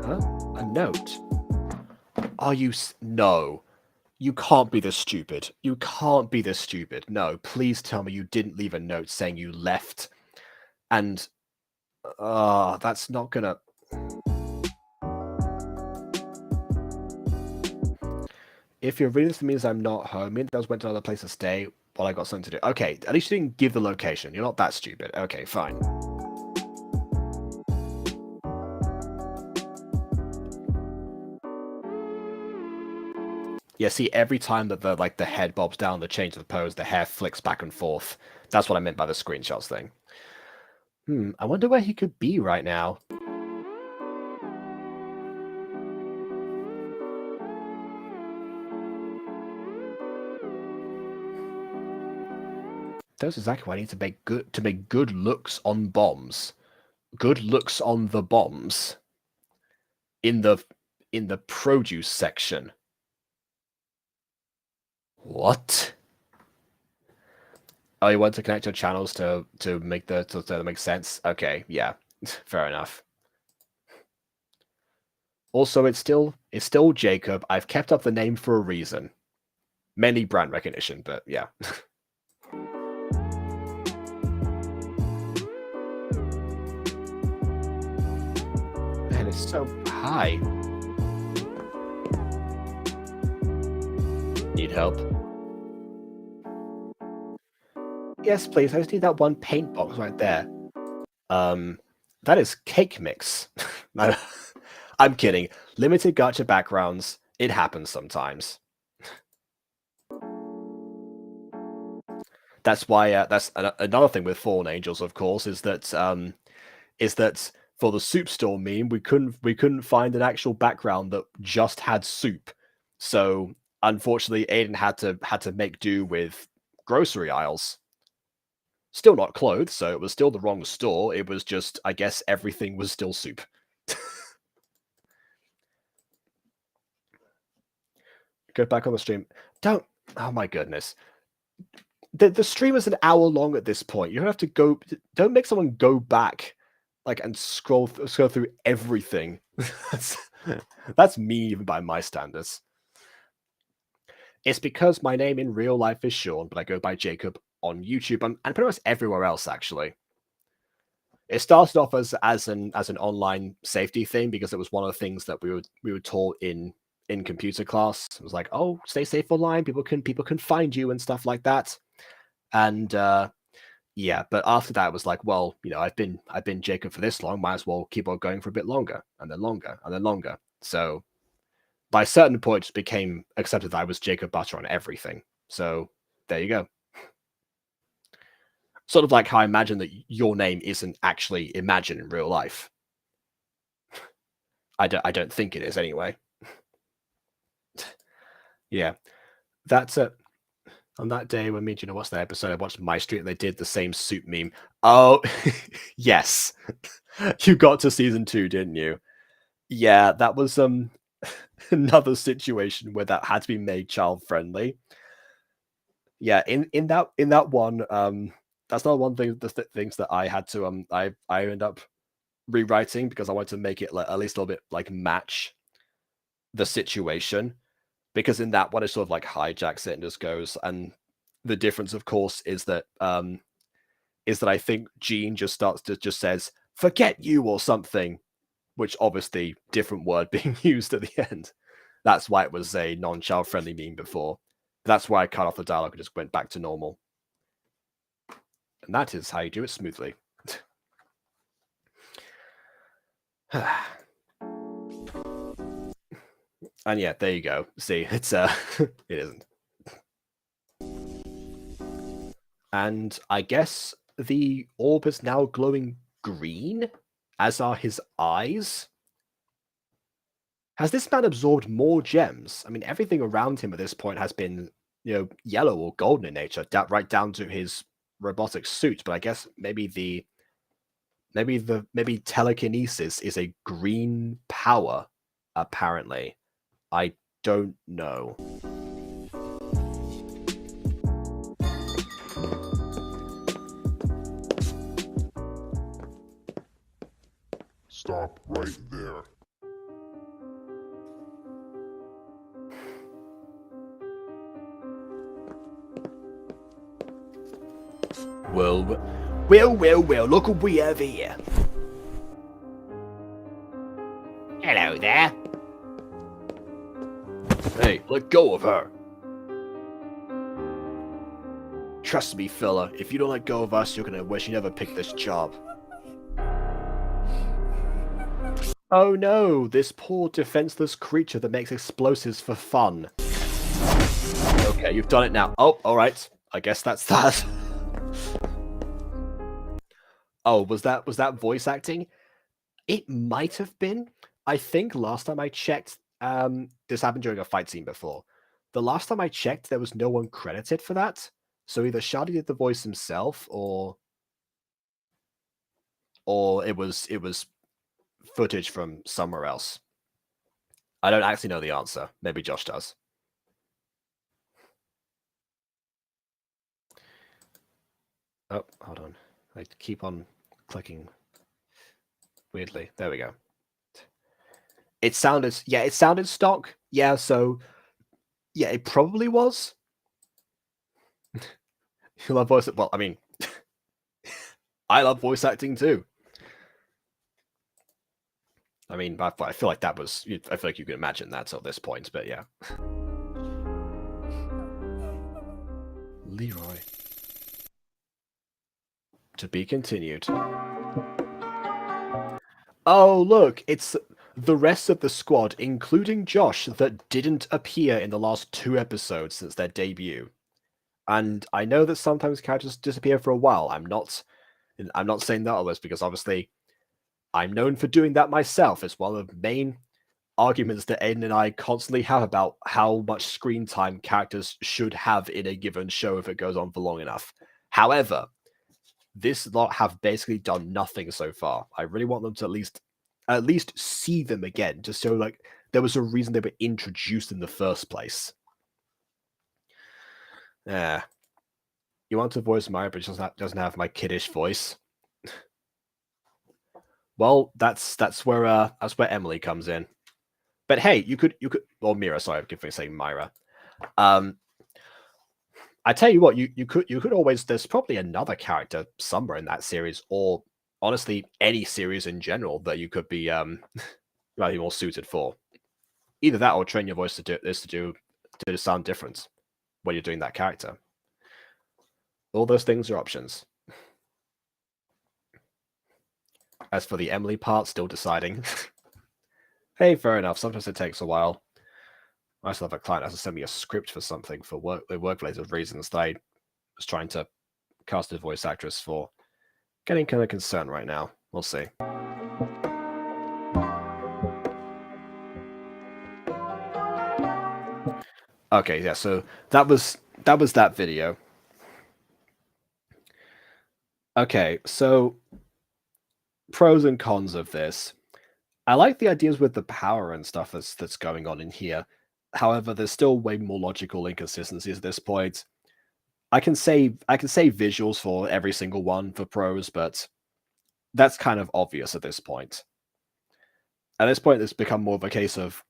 Huh? A note. Are you? No. You can't be this stupid. You can't be this stupid. No, please tell me you didn't leave a note saying you left. And, that's not gonna... If you're reading this means I'm not home, me and Dels went to another place to stay while I got something to do. Okay, at least you didn't give the location. You're not that stupid. Okay, fine. Yeah, see, every time that the head bobs down, the change of the pose, the hair flicks back and forth. That's what I meant by the screenshots thing. I wonder where he could be right now. That's exactly what I need to make good looks on bombs. Good looks on the bombs. In the produce section. What? Oh, you want to connect your channels to make to make sense? Okay, yeah, fair enough. Also, it's still Jacob. I've kept up the name for a reason. Mainly brand recognition, but yeah. Man, it's so high. Need help? Yes, please. I just need that one paint box right there. That is cake mix. No, I'm kidding. Limited gacha backgrounds. It happens sometimes. That's why. That's another thing with Fallen Angels, of course, is that for the soup store meme, we couldn't find an actual background that just had soup. So unfortunately, Aiden had to make do with grocery aisles. Still not clothes, so it was still the wrong store. It was just, I guess, everything was still soup. Go back on the stream. Don't. Oh my goodness. The stream is an hour long at this point. You don't have to go. Don't make someone go back, like, and scroll through everything. That's mean even by my standards. It's because my name in real life is Sean, but I go by Jacob on YouTube and pretty much everywhere else, actually. It started off as an online safety thing because it was one of the things that we were taught in computer class. It was like, oh, stay safe online. People can find you and stuff like that. And yeah, but after that, it was like, well, you know, I've been Jacob for this long. Might as well keep on going for a bit longer, and then longer, and then longer. So by a certain point, it became accepted that I was Jacob Butter on everything. So there you go. Sort of like how I imagine that your name isn't actually Imagine in real life. I don't think it is anyway. Yeah, that's it. On that day when me and Gina watched that episode, I watched My Street and they did the same soup meme. Oh, yes. You got to season 2, didn't you? Yeah, that was another situation where that had to be made child friendly. Yeah, in that one, that's not one thing. The things that I had to I ended up rewriting because I wanted to make it at least a little bit like match the situation. Because in that one, it sort of like hijacks it and just goes. And the difference, of course, is that I think Jean just says "forget you" or something, which obviously different word being used at the end. That's why it was a non-child friendly meme before. That's why I cut off the dialogue and just went back to normal. And that is how you do it smoothly. And yeah, there you go. See, it's it isn't. And I guess the orb is now glowing green, as are his eyes. Has this man absorbed more gems? I mean, everything around him at this point has been, you know, yellow or golden in nature, right down to his robotic suit. But I guess maybe telekinesis is a green power. Apparently, I don't know. Stop right there. Well, look what we have here. Hello there. Hey, let go of her. Trust me, fella, if you don't let go of us, you're gonna wish you never picked this job. Oh no, this poor defenseless creature that makes explosives for fun. Okay, you've done it now. Oh, alright. I guess that's that. Oh, was that voice acting? It might have been. I think last time I checked, this happened during a fight scene before. The last time I checked, there was no one credited for that. So either Sadi did the voice himself, or it was footage from somewhere else. I don't actually know the answer. Maybe Josh does. Oh, hold on. I keep on clicking weirdly. There we go. It sounded stock. Yeah, so yeah, it probably was. You love voice. Well, I mean, I love voice acting too. I mean, I feel like that was. I feel like you can imagine that till this point, but yeah. Leroy. To be continued. Oh, look, it's the rest of the squad, including Josh, that didn't appear in the last 2 episodes since their debut. And I know that sometimes characters disappear for a while. I'm not saying that always, because obviously I'm known for doing that myself. It's one of the main arguments that Aiden and I constantly have about how much screen time characters should have in a given show if it goes on for long enough. However, this lot have basically done nothing so far. I really want them to at least see them again, just so like there was a reason they were introduced in the first place. Yeah. You want to voice Mario, but it doesn't have my kiddish voice. Well, that's where Emily comes in. But hey, you could or Mira, sorry, I keep saying Myra. I tell you what, you could always, there's probably another character somewhere in that series, or honestly any series in general, that you could be rather more suited for. Either that or train your voice to sound different when you're doing that character. All those things are options. As for the Emily part, still deciding. Hey, fair enough. Sometimes it takes a while. I still have a client has to send me a script for something for work-related reasons that I was trying to cast a voice actress for. Getting kind of concerned right now. We'll see. Okay, yeah, so that was that video. Okay, so pros and cons of this. I like the ideas with the power and stuff that's going on in here. However, there's still way more logical inconsistencies at this point. I can say visuals for every single one for pros, but that's kind of obvious at this point. At this point, it's become more of a case of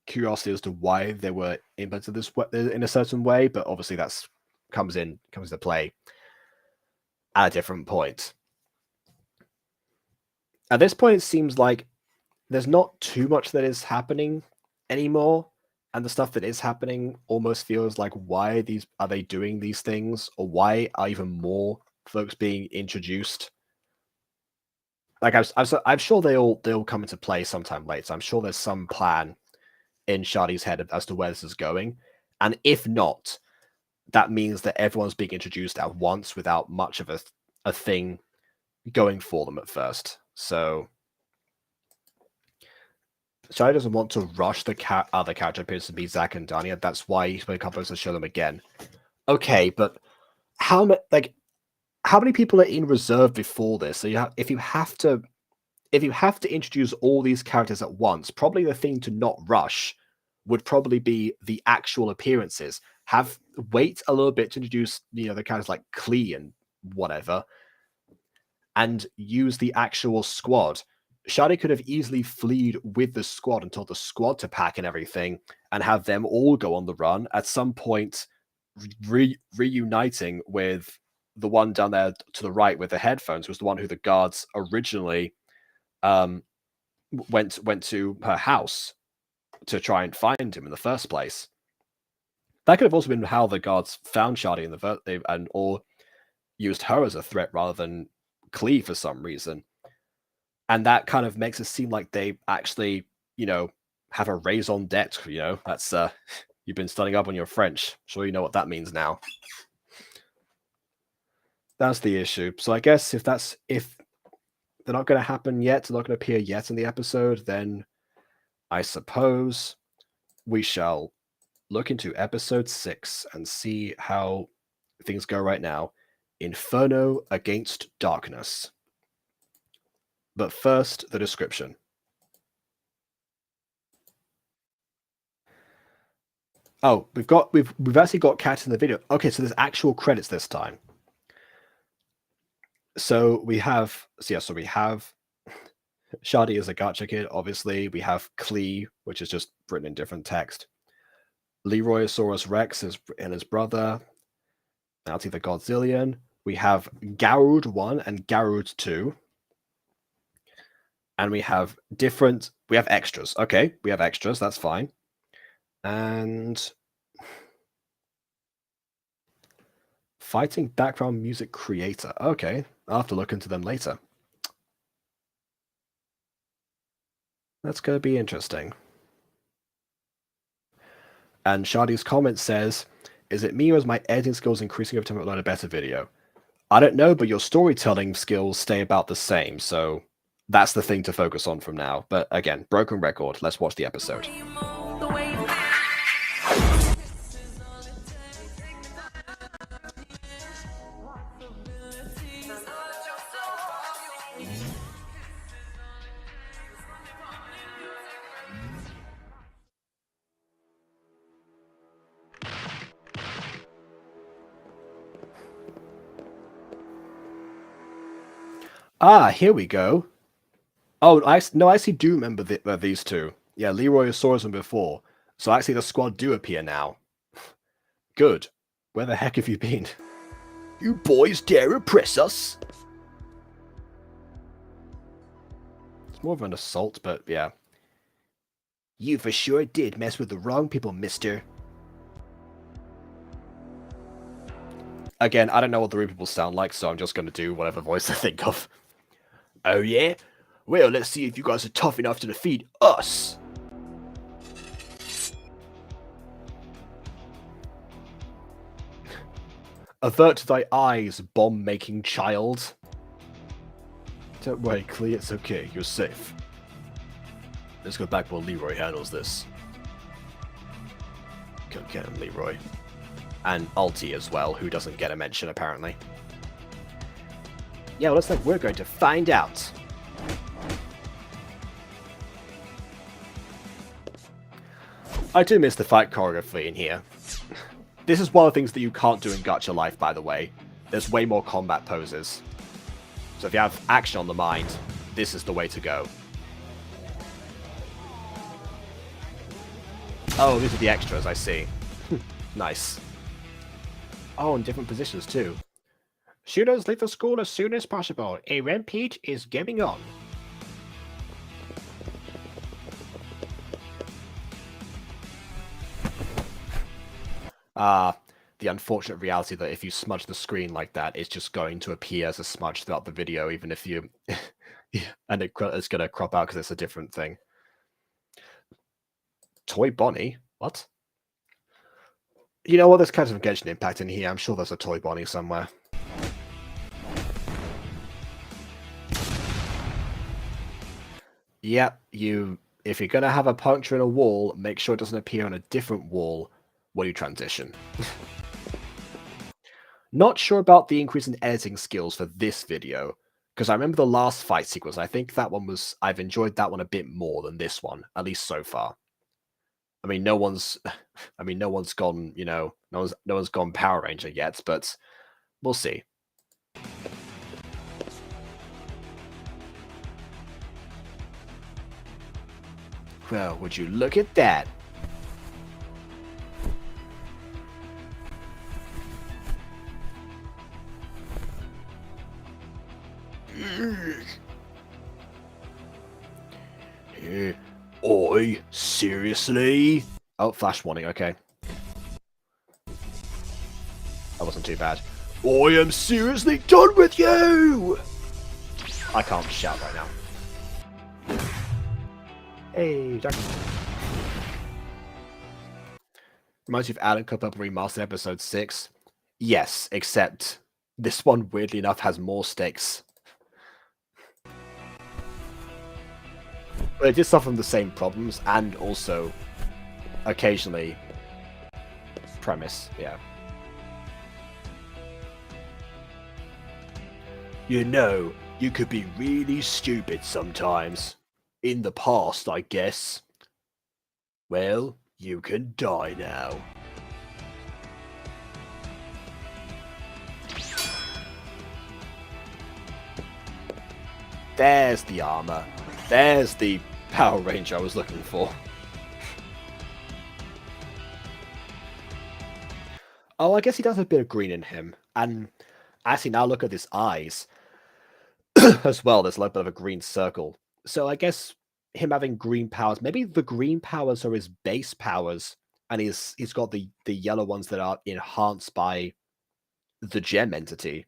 curiosity as to why they were implemented this in a certain way, but obviously that's comes into play at a different point. At this point, it seems like there's not too much that is happening anymore, and the stuff that is happening almost feels like, why are they doing these things, or why are even more folks being introduced? Like I'm sure they'll come into play sometime later. I'm sure there's some plan in Shadi's head as to where this is going, and if not, that means that everyone's being introduced at once without much of a thing going for them at first. So Shadi doesn't want to rush the other character appears to be Zach and Dania. That's why he's been composed to show them again. Okay, but how many people are in reserve before this? So if you have to introduce all these characters at once, probably the thing to not rush would probably be the actual appearances. Wait a little bit to introduce the characters like Klee and whatever, and use the actual squad. Shadi could have easily fled with the squad and told the squad to pack and everything, and have them all go on the run at some point, reuniting with the one down there to the right with the headphones, was the one who the guards originally went to her house to try and find him in the first place. That could have also been how the guards found Shadi or used her as a threat rather than Klee for some reason. And that kind of makes it seem like they actually, have a raison d'etre, that's you've been studying up on your French. Sure you know what that means now. That's the issue. So I guess if they're not going to happen yet, they're not going to appear yet in the episode, then I suppose we shall look into episode 6 and see how things go right now. Inferno against Darkness. But first, the description. Oh, we've actually got cats in the video. Okay, so there's actual credits this time. So we have Sadi is a Gacha kid, obviously. We have Klee, which is just written in different text. Leroyosaurus Rex and his brother. Bounty the Godzillion. We have Garud 1 and Garud 2. And we have extras. Okay, we have extras, that's fine. And fighting background music creator. Okay, I'll have to look into them later. That's going to be interesting. And Shadi's comment says, is it me or is my editing skills increasing every time I upload a better video? I don't know, but your storytelling skills stay about the same, so that's the thing to focus on from now. But again, broken record. Let's watch the episode. Ah, here we go. Oh, I actually do remember these two. Yeah, Leroy saw them before. So actually the squad do appear now. Good. Where the heck have you been? You boys dare oppress us? It's more of an assault, but yeah. You for sure did mess with the wrong people, mister. Again, I don't know what the rude people sound like, so I'm just going to do whatever voice I think of. Oh yeah? Well, let's see if you guys are tough enough to defeat us. Avert thy eyes, bomb-making child. Don't worry, Klee, it's okay. You're safe. Let's go back while Leroy handles this. Go get him, Leroy. And Alti as well, who doesn't get a mention, apparently. Yeah, well, looks like we're going to find out. I do miss the fight choreography in here. This is one of the things that you can't do in Gacha Life, by the way. There's way more combat poses. So if you have action on the mind, this is the way to go. Oh, these are the extras, I see. Nice. Oh, in different positions too. Students leave the school as soon as possible. A rampage is going on. The unfortunate reality that if you smudge the screen like that, it's just going to appear as a smudge throughout the video, even if you... and it's going to crop out because it's a different thing. Toy Bonnie? What? You know what? There's kind of Genshin Impact in here. I'm sure there's a Toy Bonnie somewhere. Yep, if you're going to have a puncture in a wall, make sure it doesn't appear on a different wall when you transition. Not sure about the increase in editing skills for this video, because I remember the last fight sequence. I think that one was... I've enjoyed that one a bit more than this one, at least so far. I mean, no one's gone, you know, no one's gone Power Ranger yet, but we'll see. Well, would you look at that? Oi, seriously? Oh, flash warning, okay. That wasn't too bad. I am seriously done with you! I can't shout right now. Hey, Jack. Reminds you of Alan Cup Up Remastered Episode 6? Yes, except this one, weirdly enough, has more stakes. But it did suffer from the same problems, and also, occasionally, premise, yeah. You know, you could be really stupid sometimes. In the past, I guess. Well, you can die now. There's the armor. There's the power range I was looking for. Oh, I guess he does have a bit of green in him. And actually, now look at his eyes as well. There's like a bit of a green circle. So I guess him having green powers, maybe the green powers are his base powers, and he's got the yellow ones that are enhanced by the gem entity,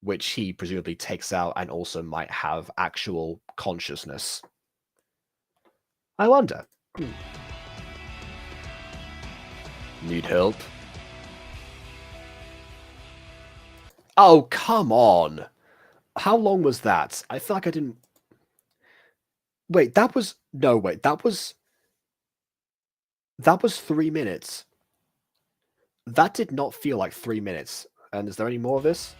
which he presumably takes out and also might have actual consciousness. I wonder. Need help? Oh, come on. How long was that? I feel like I didn't... Wait, that was... No, wait, that was 3 minutes. That did not feel like 3 minutes. And is there any more of this?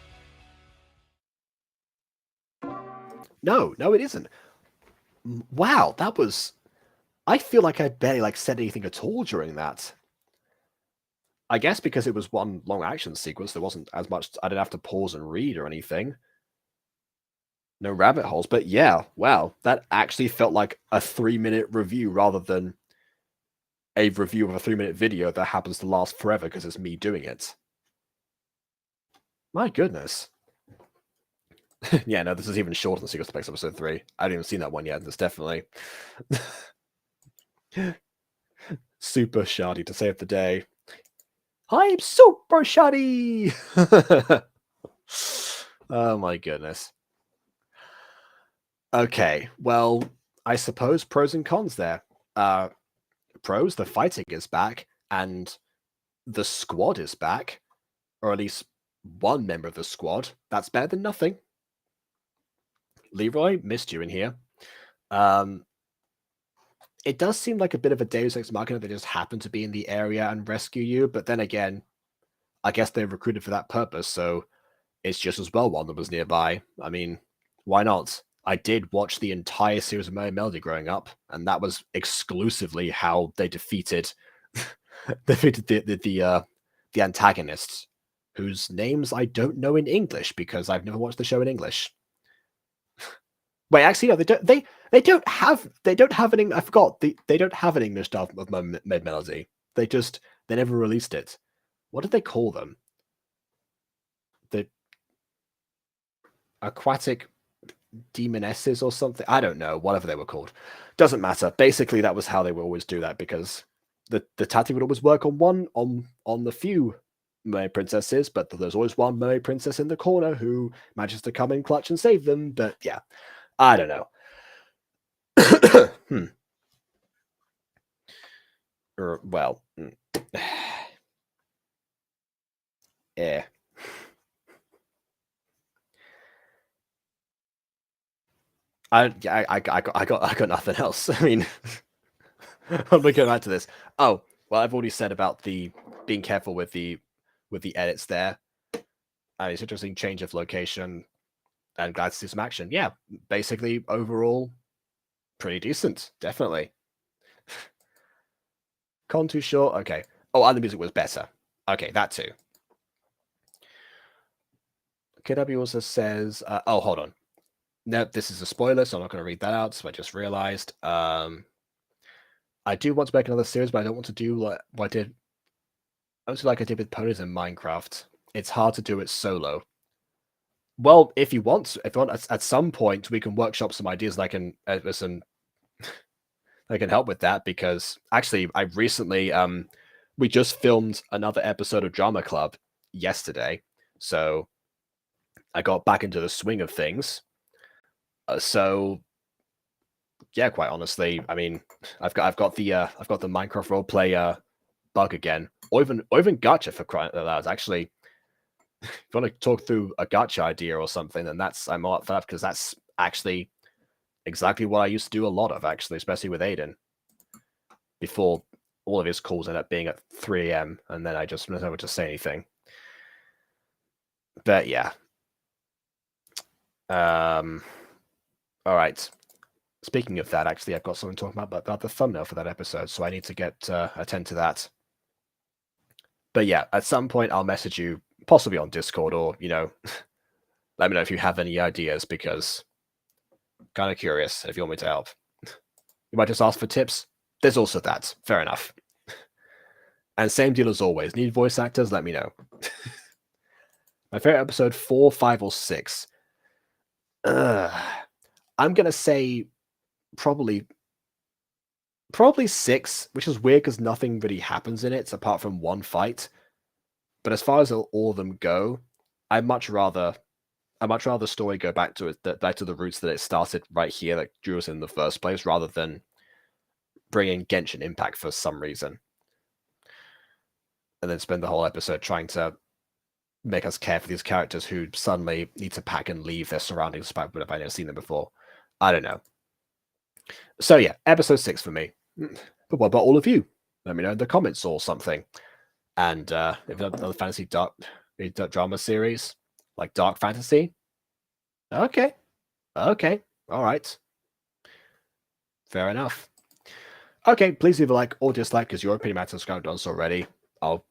No, it isn't. Wow, that was... I feel like I barely said anything at all during that. I guess because it was one long action sequence, there wasn't as much... I didn't have to pause and read or anything. No rabbit holes, but yeah, wow, that actually felt like a 3-minute review rather than a review of a 3-minute video that happens to last forever because it's me doing it. My goodness. Yeah, no, this is even shorter than Secret Specs Episode 3. I haven't even seen that one yet. It's definitely super shoddy to save the day. I'm super shoddy! Oh my goodness. Okay, well, I suppose pros and cons there. Pros, the fighting is back, and the squad is back, or at least one member of the squad. That's better than nothing. Leroy, missed you in here. It does seem like a bit of a Deus Ex Machina that just happened to be in the area and rescue you, but then again, I guess they recruited for that purpose, so it's just as well one that was nearby. I mean, why not? I did watch the entire series of Merry Melody growing up, and that was exclusively how they defeated the antagonists, whose names I don't know in English because I've never watched the show in English. Wait, actually, no, they don't have an I forgot they don't have an English dub of Merry Melody. They never released it. What did they call them? The aquatic demonesses or something? I don't know, whatever they were called. Doesn't matter. Basically, that was how they would always do that because the tactic would always work on the few mermaid princesses, but there's always one mermaid princess in the corner who manages to come in clutch and save them. But yeah, I don't know. Well, yeah. I got nothing else. I mean, I'm gonna go back to this. Oh, well, I've already said about the being careful with the edits there. It's interesting change of location, and glad to see some action. Yeah, basically overall, pretty decent, definitely. Con too short. Okay. Oh, and the music was better. Okay, that too. KW also says, oh, hold on. No, this is a spoiler, so I'm not going to read that out. So I just realized. I do want to make another series, but I don't want to do like what I did. I was like I did with ponies in Minecraft. It's hard to do it solo. Well, if you want, at some point we can workshop some ideas. And I can I can help with that because actually I recently we just filmed another episode of Drama Club yesterday, so I got back into the swing of things. So yeah, quite honestly, I mean, I've got the Minecraft roleplay bug again, or even Gacha for crying out loud. Actually, if you want to talk through a Gacha idea or something, then I'm all up for that because that's actually exactly what I used to do a lot of, actually, especially with Aiden. Before all of his calls ended up being at 3 a.m. and then I just wasn't able to say anything. But yeah, All right. Speaking of that, actually, I've got something talking about the thumbnail for that episode, so I need to get attend to that. But yeah, at some point I'll message you, possibly on Discord, or let me know if you have any ideas, because I'm kind of curious if you want me to help. You might just ask for tips. There's also that. Fair enough. And same deal as always. Need voice actors? Let me know. My favorite episode, 4, 5, or 6. I'm gonna say probably 6, which is weird because nothing really happens in it apart from one fight. But as far as all of them go, I'd much rather the story go back to the roots that it started right here, that drew us in the first place, rather than bring in Genshin Impact for some reason, and then spend the whole episode trying to make us care for these characters who suddenly need to pack and leave their surroundings despite what I've never seen them before. I don't know. So yeah, episode 6 for me. But what about all of you? Let me know in the comments or something. And if another fantasy dark drama series, like dark fantasy, okay, all right, fair enough. Okay, please leave a like or dislike, because your opinion matters. I've done so already. I'll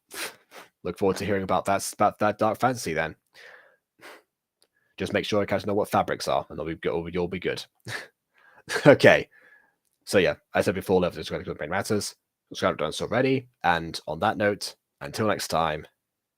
look forward to hearing about that dark fantasy then. Just make sure you guys know what fabrics are, and you'll be good. Okay. So yeah, I said before, level subscribe to opinion matters. Subscribe if you've done so already. And on that note, until next time.